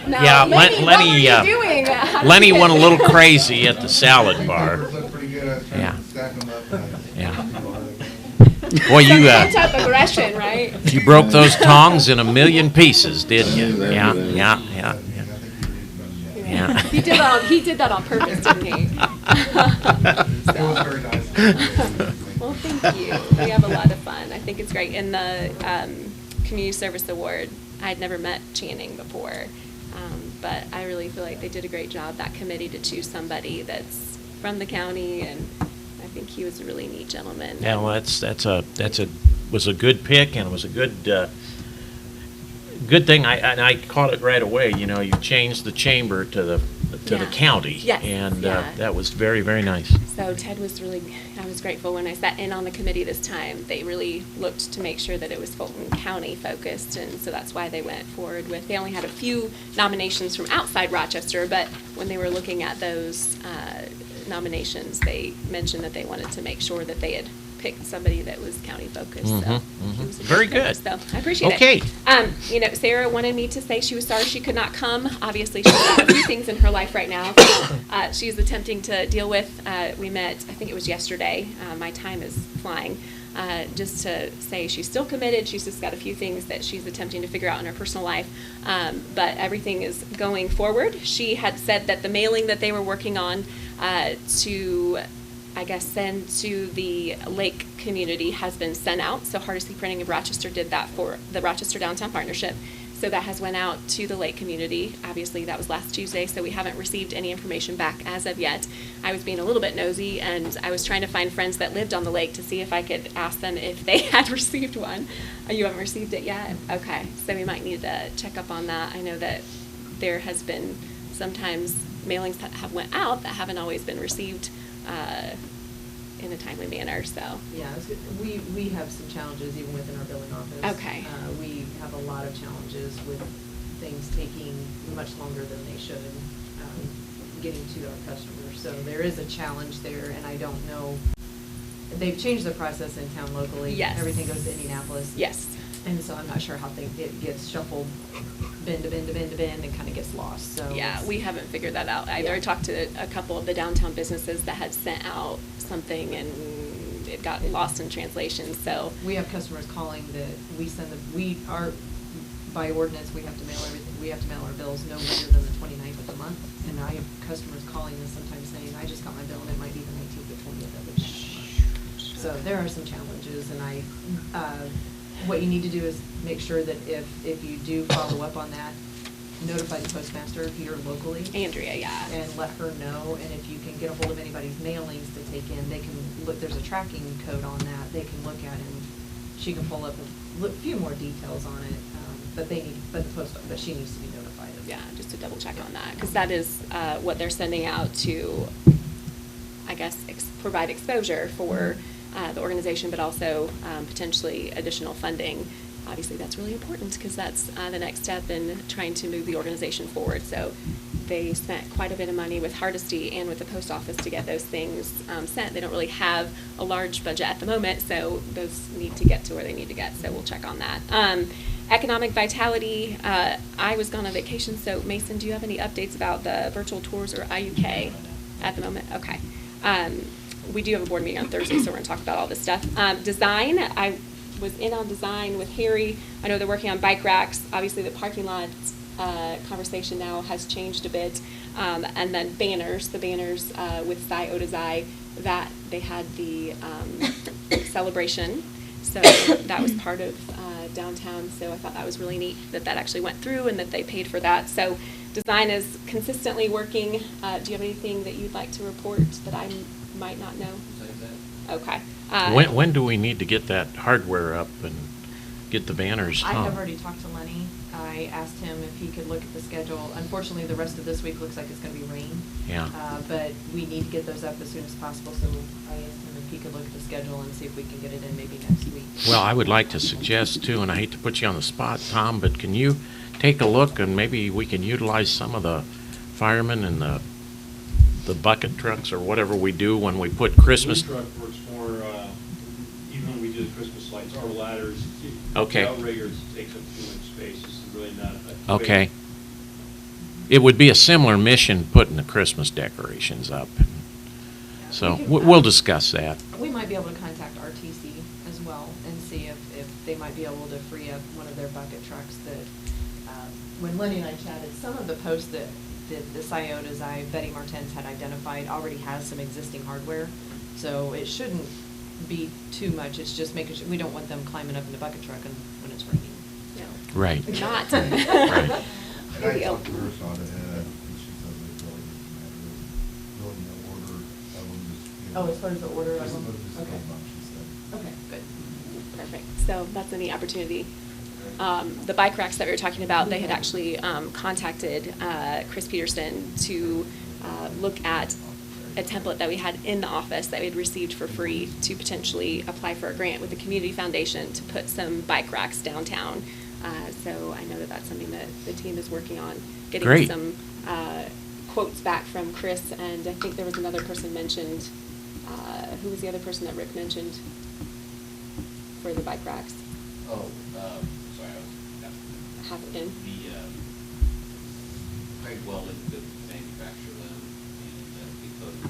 No, Yeah, Lenny, what were you doing? Lenny went a little crazy at the salad bar. Look pretty good. I was trying Yeah. to stack them up. Yeah. Boy, you Pent-up aggression, right? you broke those tongs in a million pieces, didn't you? Yeah, yeah, yeah, yeah. He did that on purpose, didn't he? It was very nice. Well, thank you. We have a lot of fun. I think it's great. And the Community Service Award, I had never met Channing before, but I really feel like they did a great job, that committee, to choose somebody that's from the county, and I think he was a really neat gentleman. Yeah, well, was a good pick, and it was a good thing. I caught it right away. You know, you changed the chamber to the county, Yes, and yeah. that was very, very nice. So Ted was I was grateful when I sat in on the committee this time. They really looked to make sure that it was Fulton County focused, and so that's why they went forward with, they only had a few nominations from outside Rochester, but when they were looking at those nominations, they mentioned that they wanted to make sure that they had picked somebody that was county focused. So he was a Very pick. good. So I appreciate Okay. it. You know, Sarah wanted me to say she was sorry she could not come. Obviously, she's got a few things in her life right now. She's attempting to deal with. We met, I think it was yesterday. My time is flying. Just to say she's still committed. She's just got a few things that she's attempting to figure out in her personal life. But everything is going forward. She had said that the mailing that they were working on to, I guess, send to the Lake community has been sent out. So Hardesty Printing of Rochester did that for the Rochester Downtown Partnership. So that has went out to the Lake community. Obviously, that was last Tuesday, so we haven't received any information back as of yet. I was being a little bit nosy, and I was trying to find friends that lived on the lake to see if I could ask them if they had received one. You haven't received it yet? Okay, so we might need to check up on that. I know that there has been sometimes mailings that have went out that haven't always been received in a timely manner, so. Yeah, we have some challenges even within our billing office. Okay. We have a lot of challenges with things taking much longer than they should, getting to our customers. So there is a challenge there, and I don't know, they've changed the process in town locally. Yes. Everything goes to Indianapolis. Yes. And so I'm not sure how it gets shuffled bin to bin to bin to bin and kind of gets lost, so. Yeah, we haven't figured that out either. Yeah. I talked to a couple of the downtown businesses that had sent out something and it got lost in translation, so. We have customers calling that by ordinance, we have to mail everything, we have to mail our bills no later than the 29th of the month. And I have customers calling us sometimes saying, I just got my bill and it might be the 19th or 20th of it. So there are some challenges, and what you need to do is make sure that if you do follow up on that, notify the postmaster here locally. Andrea, yeah. And let her know, and if you can get a hold of anybody's mailings to take in, they can look, there's a tracking code on that, they can look at it, and she can pull up a few more details on it, but she needs to be notified of that. Yeah, just to double check on that, because that is what they're sending out to, I guess, provide exposure for the organization, but also potentially additional funding. Obviously, that's really important because that's the next step in trying to move the organization forward. So they spent quite a bit of money with Hardesty and with the post office to get those things sent. They don't really have a large budget at the moment, so those need to get to where they need to get. So we'll check on that. Economic vitality, I was gone on vacation, so Mason, do you have any updates about the virtual tours or IUK at the moment? Okay. We do have a board meeting on Thursday, so we're going to talk about all this stuff. Design, I was in on design with Harry. I know they're working on bike racks. Obviously, the parking lot conversation now has changed a bit. And then banners, with Sci Odazai, that they had the celebration. So that was part of downtown. So I thought that was really neat that actually went through and that they paid for that. So design is consistently working. Do you have anything that you'd like to report that I might not know? Okay. When do we need to get that hardware up and get the banners I hung. have already talked to Lenny. I asked him if he could look at the schedule. Unfortunately, the rest of this week looks like it's going to be rain. Yeah. But we need to get those up as soon as possible, so I asked him if he could look at the schedule and see if we can get it in maybe next week. Well, I would like to suggest too, and I hate to put you on the spot, Tom, but can you take a look and maybe we can utilize some of the firemen and the bucket trucks or whatever we do when we put Christmas. The truck works more, even when we do the Christmas lights, our ladders, Okay. the outriggers takes up too much space. This is really not a. Okay. It would be a similar mission putting the Christmas decorations up. So We can, we'll discuss that. We might be able to contact RTC as well and see if they might be able to free up one of their bucket trucks that, when Lenny and I chatted, some of the posts that the Sciotas Betty Martens had identified already has some existing hardware. So it shouldn't be too much. It's just making sure, we don't want them climbing up in the bucket truck and when it's raining. No. Right. Not. Right. And I talked to her about it, and she said it really doesn't matter. Really no order of them, just. Oh, as far as the order of Just them? just Okay. a bunch, she said. Okay, good. Perfect. So that's a neat opportunity. The bike racks that we were talking about, they had actually contacted Chris Peterson to look at a template that we had in the office that we had received for free to potentially apply for a grant with the Community Foundation to put some bike racks downtown. So I know that that's something that the team is working on, getting Great. some quotes back from Chris, and I think there was another person mentioned. Who was the other person that Rick mentioned for the bike racks? Oh, sorry, I was, Have it in. the, Craig Weldon could manufacture them and be coated by,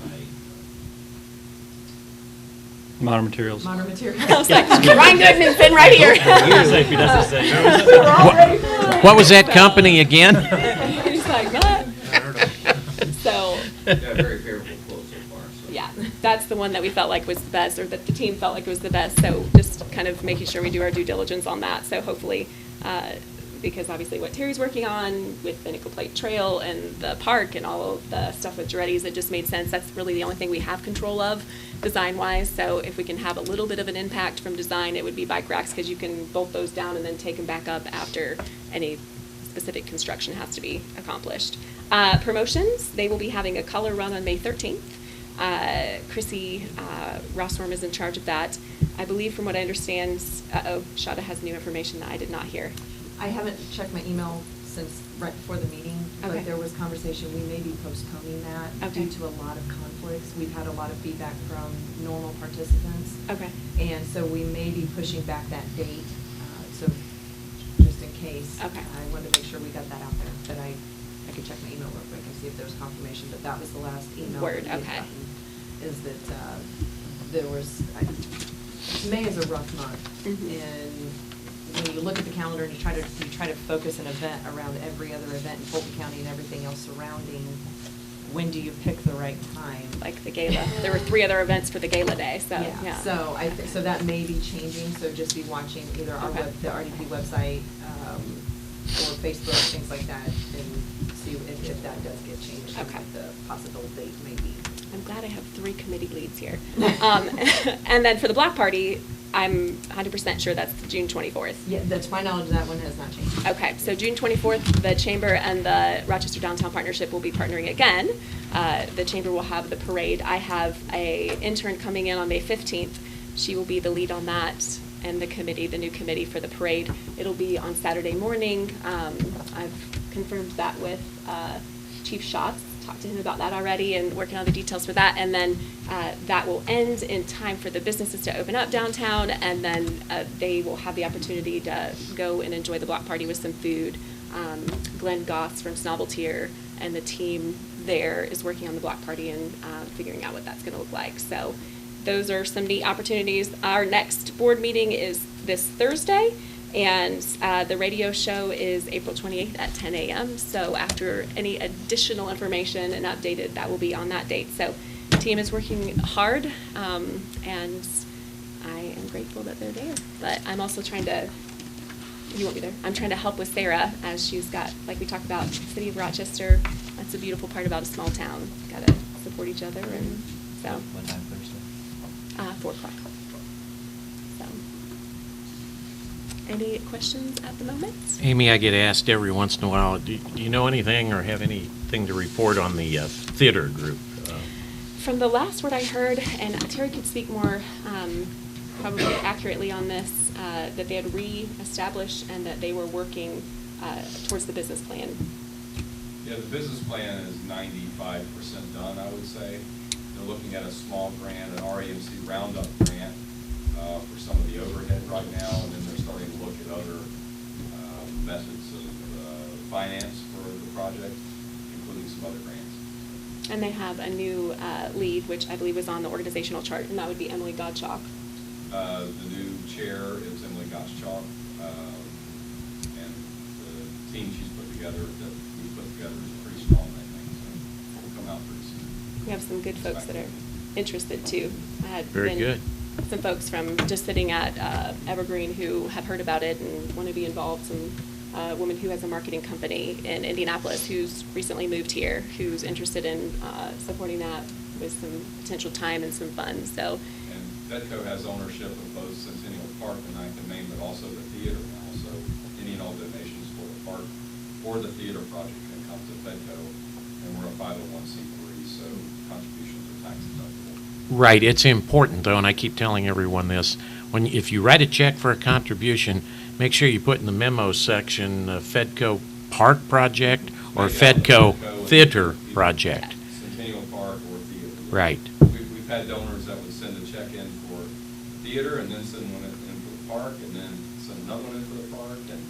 Modern Materials. Modern materials. I was like, Ryan Goodman's been right here. If he doesn't say. We're all ready for it. What was that company again? He's like, what? So, got a very favorable quote so far, so. yeah, that's the one that we felt like was the best, or that the team felt like was the best. So just kind of making sure we do our due diligence on that. So hopefully, because obviously what Terry's working on with the Nickel Plate Trail and the park and all of the stuff with Giretti's, it just made sense. That's really the only thing we have control of design-wise. So if we can have a little bit of an impact from design, it would be bike racks, because you can bolt those down and then take them back up after any specific construction has to be accomplished. Promotions, they will be having a color run on May 13th. Chrissy Rossworm is in charge of that. I believe from what I understand, Shada has new information that I did not hear. I haven't checked my email since right before the meeting, Okay. but there was conversation, we may be postponing that Okay. due to a lot of conflicts. We've had a lot of feedback from normal participants. Okay. And so we may be pushing back that date, so just in case. Okay. I wanted to make sure we got that out there, but I could check my email real quick and see if there was confirmation, but that was the last email. Word, that we had okay. gotten, is that there was, May is a rough month. Mhm. And when you look at the calendar and you try to focus an event around every other event in Fulton County and everything else surrounding, when do you pick the right time? Like the gala. There were 3 other events for the gala day, so, yeah. So so that may be changing, so just be watching either our Okay. the RDP website, or Facebook, things like that, and see if that does get changed. and Okay. what the possible date may be. I'm glad I have 3 committee leads here. And then for the block party, I'm 100% sure that's June 24th. Yeah, to my knowledge, that one has not changed. Okay, so June 24th, the Chamber and the Rochester Downtown Partnership will be partnering again. The Chamber will have the parade. I have a intern coming in on May 15th. She will be the lead on that, and the committee, the new committee for the parade. It'll be on Saturday morning. I've confirmed that with Chief Schatz. Talked to him about that already and working on the details for that. And then that will end in time for the businesses to open up downtown, and then they will have the opportunity to go and enjoy the block party with some food. Glenn Goss from Snoveltier and the team there is working on the block party and figuring out what that's going to look like. So those are some neat opportunities. Our next board meeting is this Thursday, and the radio show is April 28th at 10 a.m. So after any additional information and updated, that will be on that date. So the team is working hard, and I am grateful that they're there. But I'm also trying to, you won't be there, I'm trying to help with Sarah, as she's got, like we talked about, City of Rochester. That's a beautiful part about a small town. Got to support each other, and so. What time Thursday? 4 o'clock. So. Any questions at the moment? Amy, I get asked every once in a while, do you know anything or have anything to report on the theater group? From the last word I heard, and Terry could speak more probably accurately on this, that they had re-established and that they were working towards the business plan. Yeah, the business plan is 95% done, I would say. They're looking at a small grant, an RAMC Roundup grant for some of the overhead right now, and then they're starting to look at other methods of finance for the project, including some other grants. And they have a new lead, which I believe was on the organizational chart, and that would be Emily Godchalk. The new chair is Emily Gottschalk, and the team she's put together, that we put together, is pretty strong, I think, so we'll come out pretty soon. We have some good folks that are interested too. I had Very good. some folks from just sitting at Evergreen who have heard about it and want to be involved. Some woman who has a marketing company in Indianapolis who's recently moved here, who's interested in supporting that with some potential time and some funds. So. And Fedco has ownership of both Centennial Park and 9th and Main, but also the theater now. So any and all donations for the park or the theater project can come to Fedco, and we're a 501c3, so contributions are tax deductible. Right, it's important though, and I keep telling everyone this, if you write a check for a contribution, make sure you put in the memo section Fedco Park Project or Fedco Theater Project. Centennial Park or theater. Right. We've had donors that would send a check in for theater and then send one in for the park and then send another one in for the park, and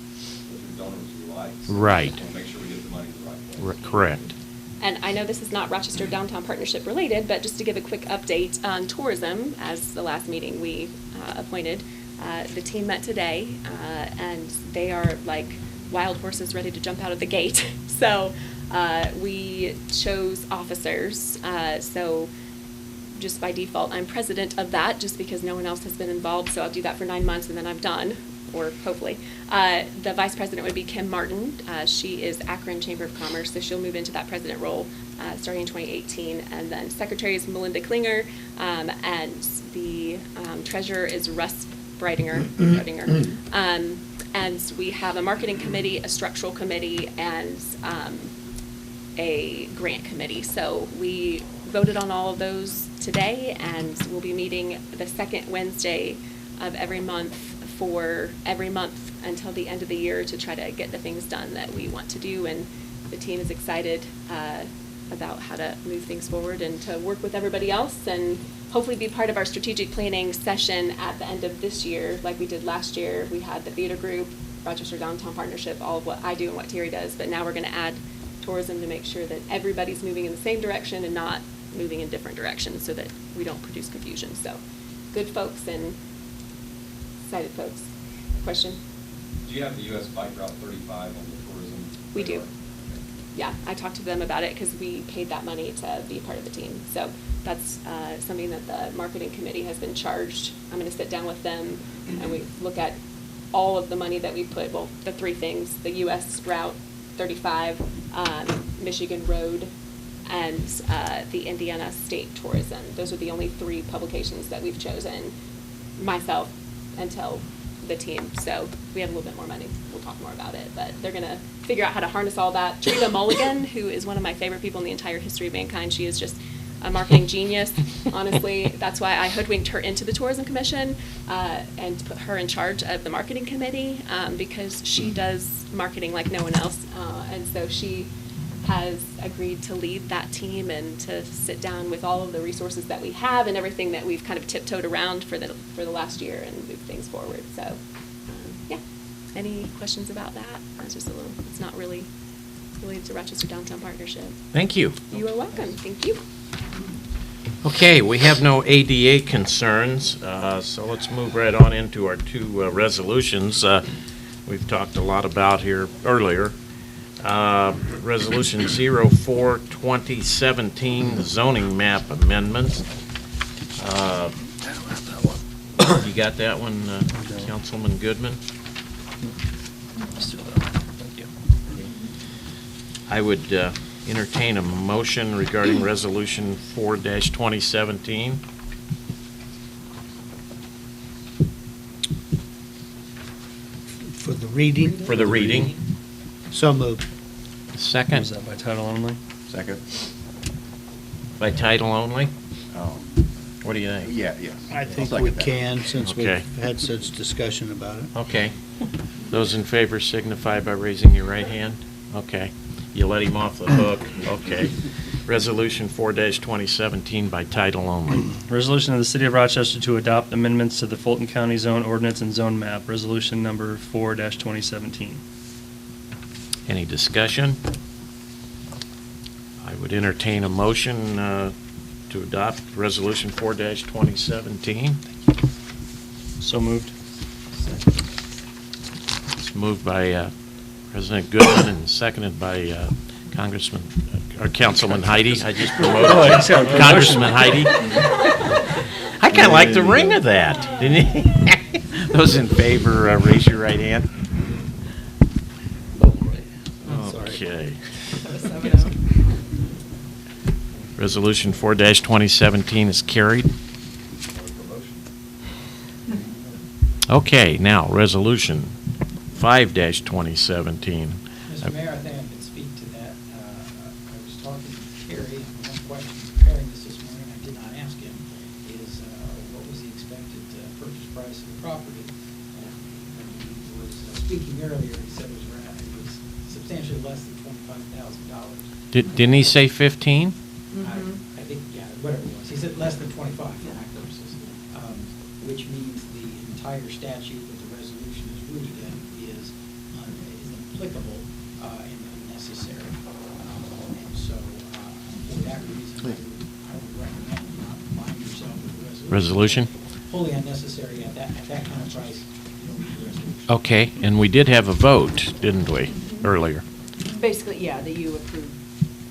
those are donors we like. So Right. We want to make sure we get the money in the right place. Correct. And I know this is not Rochester Downtown Partnership related, but just to give a quick update on tourism, as the last meeting we appointed, the team met today, and they are like wild horses ready to jump out of the gate. So we chose officers. So just by default, I'm president of that, just because no one else has been involved. So I'll do that for 9 months, and then I'm done, or hopefully. The vice president would be Kim Martin. She is Akron Chamber of Commerce, so she'll move into that president role starting in 2018. And then secretary is Melinda Klinger, and the treasurer is Russ Breidinger. And we have a marketing committee, a structural committee, and a grant committee. So we voted on all of those today, and we'll be meeting the second Wednesday of every month for every month until the end of the year to try to get the things done that we want to do. And the team is excited about how to move things forward and to work with everybody else and hopefully be part of our strategic planning session at the end of this year. Like we did last year, we had the theater group, Rochester Downtown Partnership, all of what I do and what Terry does, but now we're going to add tourism to make sure that everybody's moving in the same direction and not moving in different directions so that we don't produce confusion. So good folks and excited folks. Question? Do you have the U.S. Bike Route 35 on the tourism? We do. Yeah, I talked to them about it because we paid that money to be part of the team. So that's something that the marketing committee has been charged. I'm going to sit down with them and we look at all of the money that we put, well, the three things, the U.S. Route 35, Michigan Road, and the Indiana State Tourism. Those are the only three publications that we've chosen, myself, until the team. So we have a little bit more money. We'll talk more about it. But they're going to figure out how to harness all that. Trina Mulligan, who is one of my favorite people in the entire history of mankind, she is just a marketing genius. Honestly, that's why I hoodwinked her into the Tourism Commission and put her in charge of the marketing committee because she does marketing like no one else. And so she has agreed to lead that team and to sit down with all of the resources that we have and everything that we've kind of tiptoed around for the last year and move things forward. So, yeah. Any questions about that? That's just a little. It's not really related to Rochester Downtown Partnership. Thank you. You are welcome. Thank you. Okay, we have no ADA concerns, so let's move right on into our two resolutions we've talked a lot about here earlier. Resolution 04-2017, the zoning map amendments. You got that one, Councilman Goodman? Thank you. I would entertain a motion regarding Resolution 4-2017. reading. For the reading. So moved. Second. Is that by title only? Second. By title only? Oh. What do you think? Yeah, yes. I I'll think second we that. can, since Okay. we've had such discussion about it. Okay. Those in favor signify by raising your right hand. Okay. You let him off the hook. Okay. Resolution 4-2017 by title only. Resolution of the City of Rochester to adopt amendments to the Fulton County Zone Ordinance and Zone Map, Resolution number 4-2017. Any discussion? I would entertain a motion to adopt Resolution 4-2017. So moved. It's moved by President Goodman and seconded by Congressman, or Councilman Heidi. I just promoted Oh, I just got a promotion. Congressman Heidi. I kind of like the ring of that, didn't you? Those in favor, raise your right hand. Okay. Resolution 4-2017 is carried. Okay, now, Resolution 5-2017. Mr. Mayor, I think I can speak to that. I was talking to Terry, and one question preparing this morning, I did not ask him, is what was the expected purchase price of the property? And when he was speaking earlier, he said it was substantially less than $25,000. Didn't he say 15? I think, yeah, whatever it was. He said less than 25 for my purposes, which means the entire statute that the resolution is rooted in is inapplicable and unnecessary. And so, for that reason, I would recommend not buying yourself with a resolution. Wholly unnecessary at that kind of price. You don't need the resolution. Okay, and we did have a vote, didn't we, earlier? Basically, yeah, that you approved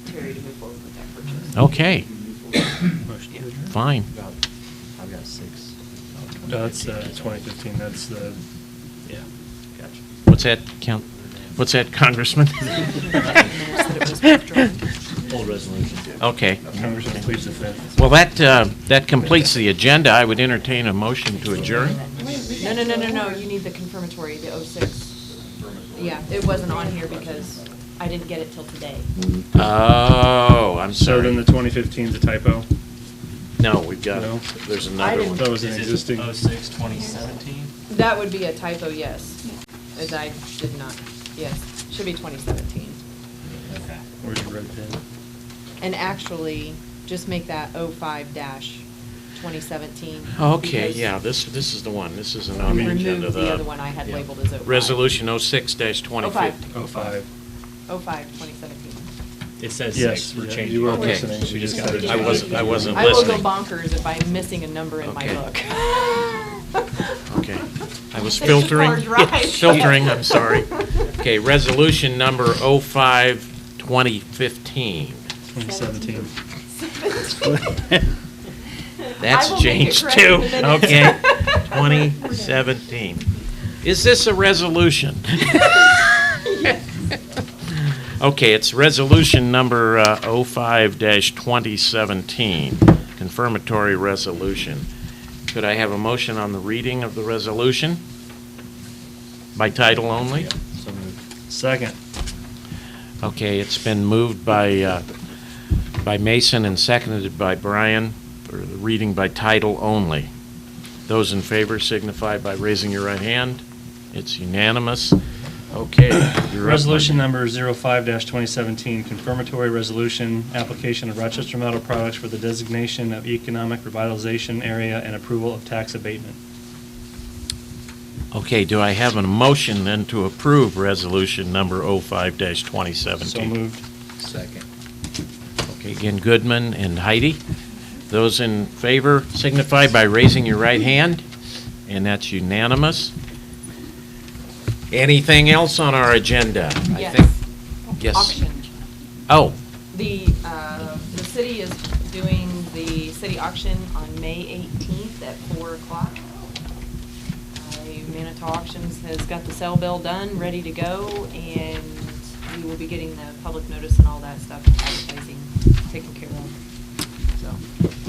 Terry to move forward with that purchase. Okay, Motion. fine. I've got 6. That's 2015, that's the, yeah, gotcha. What's that, Count? What's that, Congressman? Old resolution. Okay. Congressman, please the fifth. Well, that completes the agenda. I would entertain a motion to adjourn. No, you need the confirmatory, the 06. Yeah, it wasn't on here because I didn't get it till today. Oh, I'm So sorry. then the 2015 is a typo? No, we've got, No? there's I another didn't- one. That was an existing. 06, 2017? That would be a typo, yes. As I did not, yes, should be 2017. Okay. Where's your red pen? And actually, just make that 05-2017. Okay, because yeah, this is the one. This isn't we on the removed agenda. the other one I had labeled as 05. Resolution 06-2015. 05. 05-2017. It says Yes, 6. We're yeah, changing. you were it. listening, she just got it. I wasn't I will go listening. bonkers if I'm missing a number in my Okay. book. Okay. I was Such a filtering. hard drive. Yeah, filtering, I'm sorry. Okay, resolution number 05-2015. 2017. That's I will make it changed correct too. in the minutes. Okay, 2017. Is this a resolution? Okay, it's resolution number 05-2017, confirmatory resolution. Could I have a motion on the reading of the resolution? By title only? So moved. Second. Okay, it's been moved by Mason and seconded by Brian for the reading by title only. Those in favor signify by raising your right hand. It's unanimous. Okay. you're up, Resolution Mike. number 05-2017, confirmatory resolution, application of Rochester Metal Products for the designation of economic revitalization area and approval of tax abatement. Okay, do I have a motion then to approve resolution number 05-2017? So moved. Second. Okay, again, Goodman and Heidi. Those in favor signify by raising your right hand, and that's unanimous. Anything else on our agenda? I Yes. think. Yes. Auction. Oh, The city is doing the city auction on May 18th at 4 o'clock. Manitow Auctions has got the sale bill done, ready to go, and we will be getting the public notice and all that stuff, advertising taken care of. So,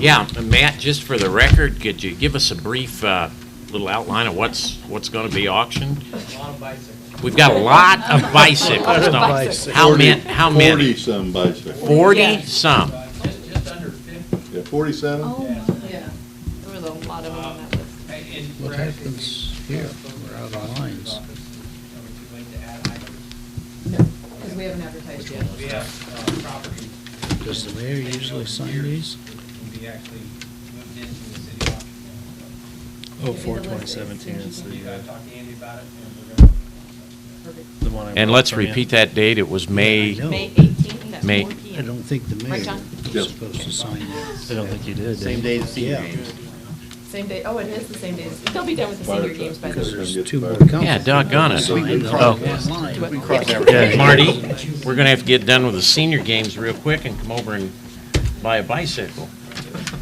yeah, Matt, just for the record, could you give us a brief little outline of what's going to be auctioned? A lot of bicycles. We've got a lot of bicycles, don't we? How many? How many? 40-some bicycles. 40-some. Just under 50. Yeah, 47? Yeah. There was a lot of them on that list. What happens here? We're out of lines. No, because we haven't advertised yet. We have property. Does the mayor usually sign these? We actually moved into the city auction. Oh, 4/2017 is We the, talked to Andy about it, and we're gonna. Perfect. the one I And bought let's from you. repeat that date. It was May. No. May 18th at May- 4 I p.m. don't think the mayor Right, John? was supposed to sign that. I don't think you did. Same day as senior Yeah. games. Same day, oh, it is the same day. They'll be done with the senior games by Because then. there's Two more coming. Yeah, doggone it. Sign We the cross- whole line. We cross that. Yeah, Marty, we're gonna have to get done with the senior games real quick and come over and buy a bicycle.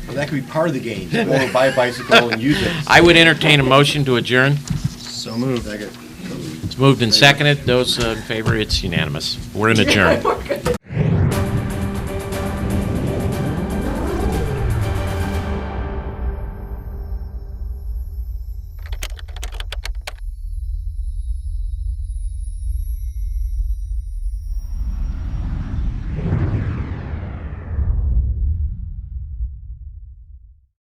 Well, that could be part of the game. Go over, buy a bicycle and use it. I would entertain a motion to adjourn. So moved. It's moved and seconded. Those in favor, it's unanimous. We're in adjourn. We're good.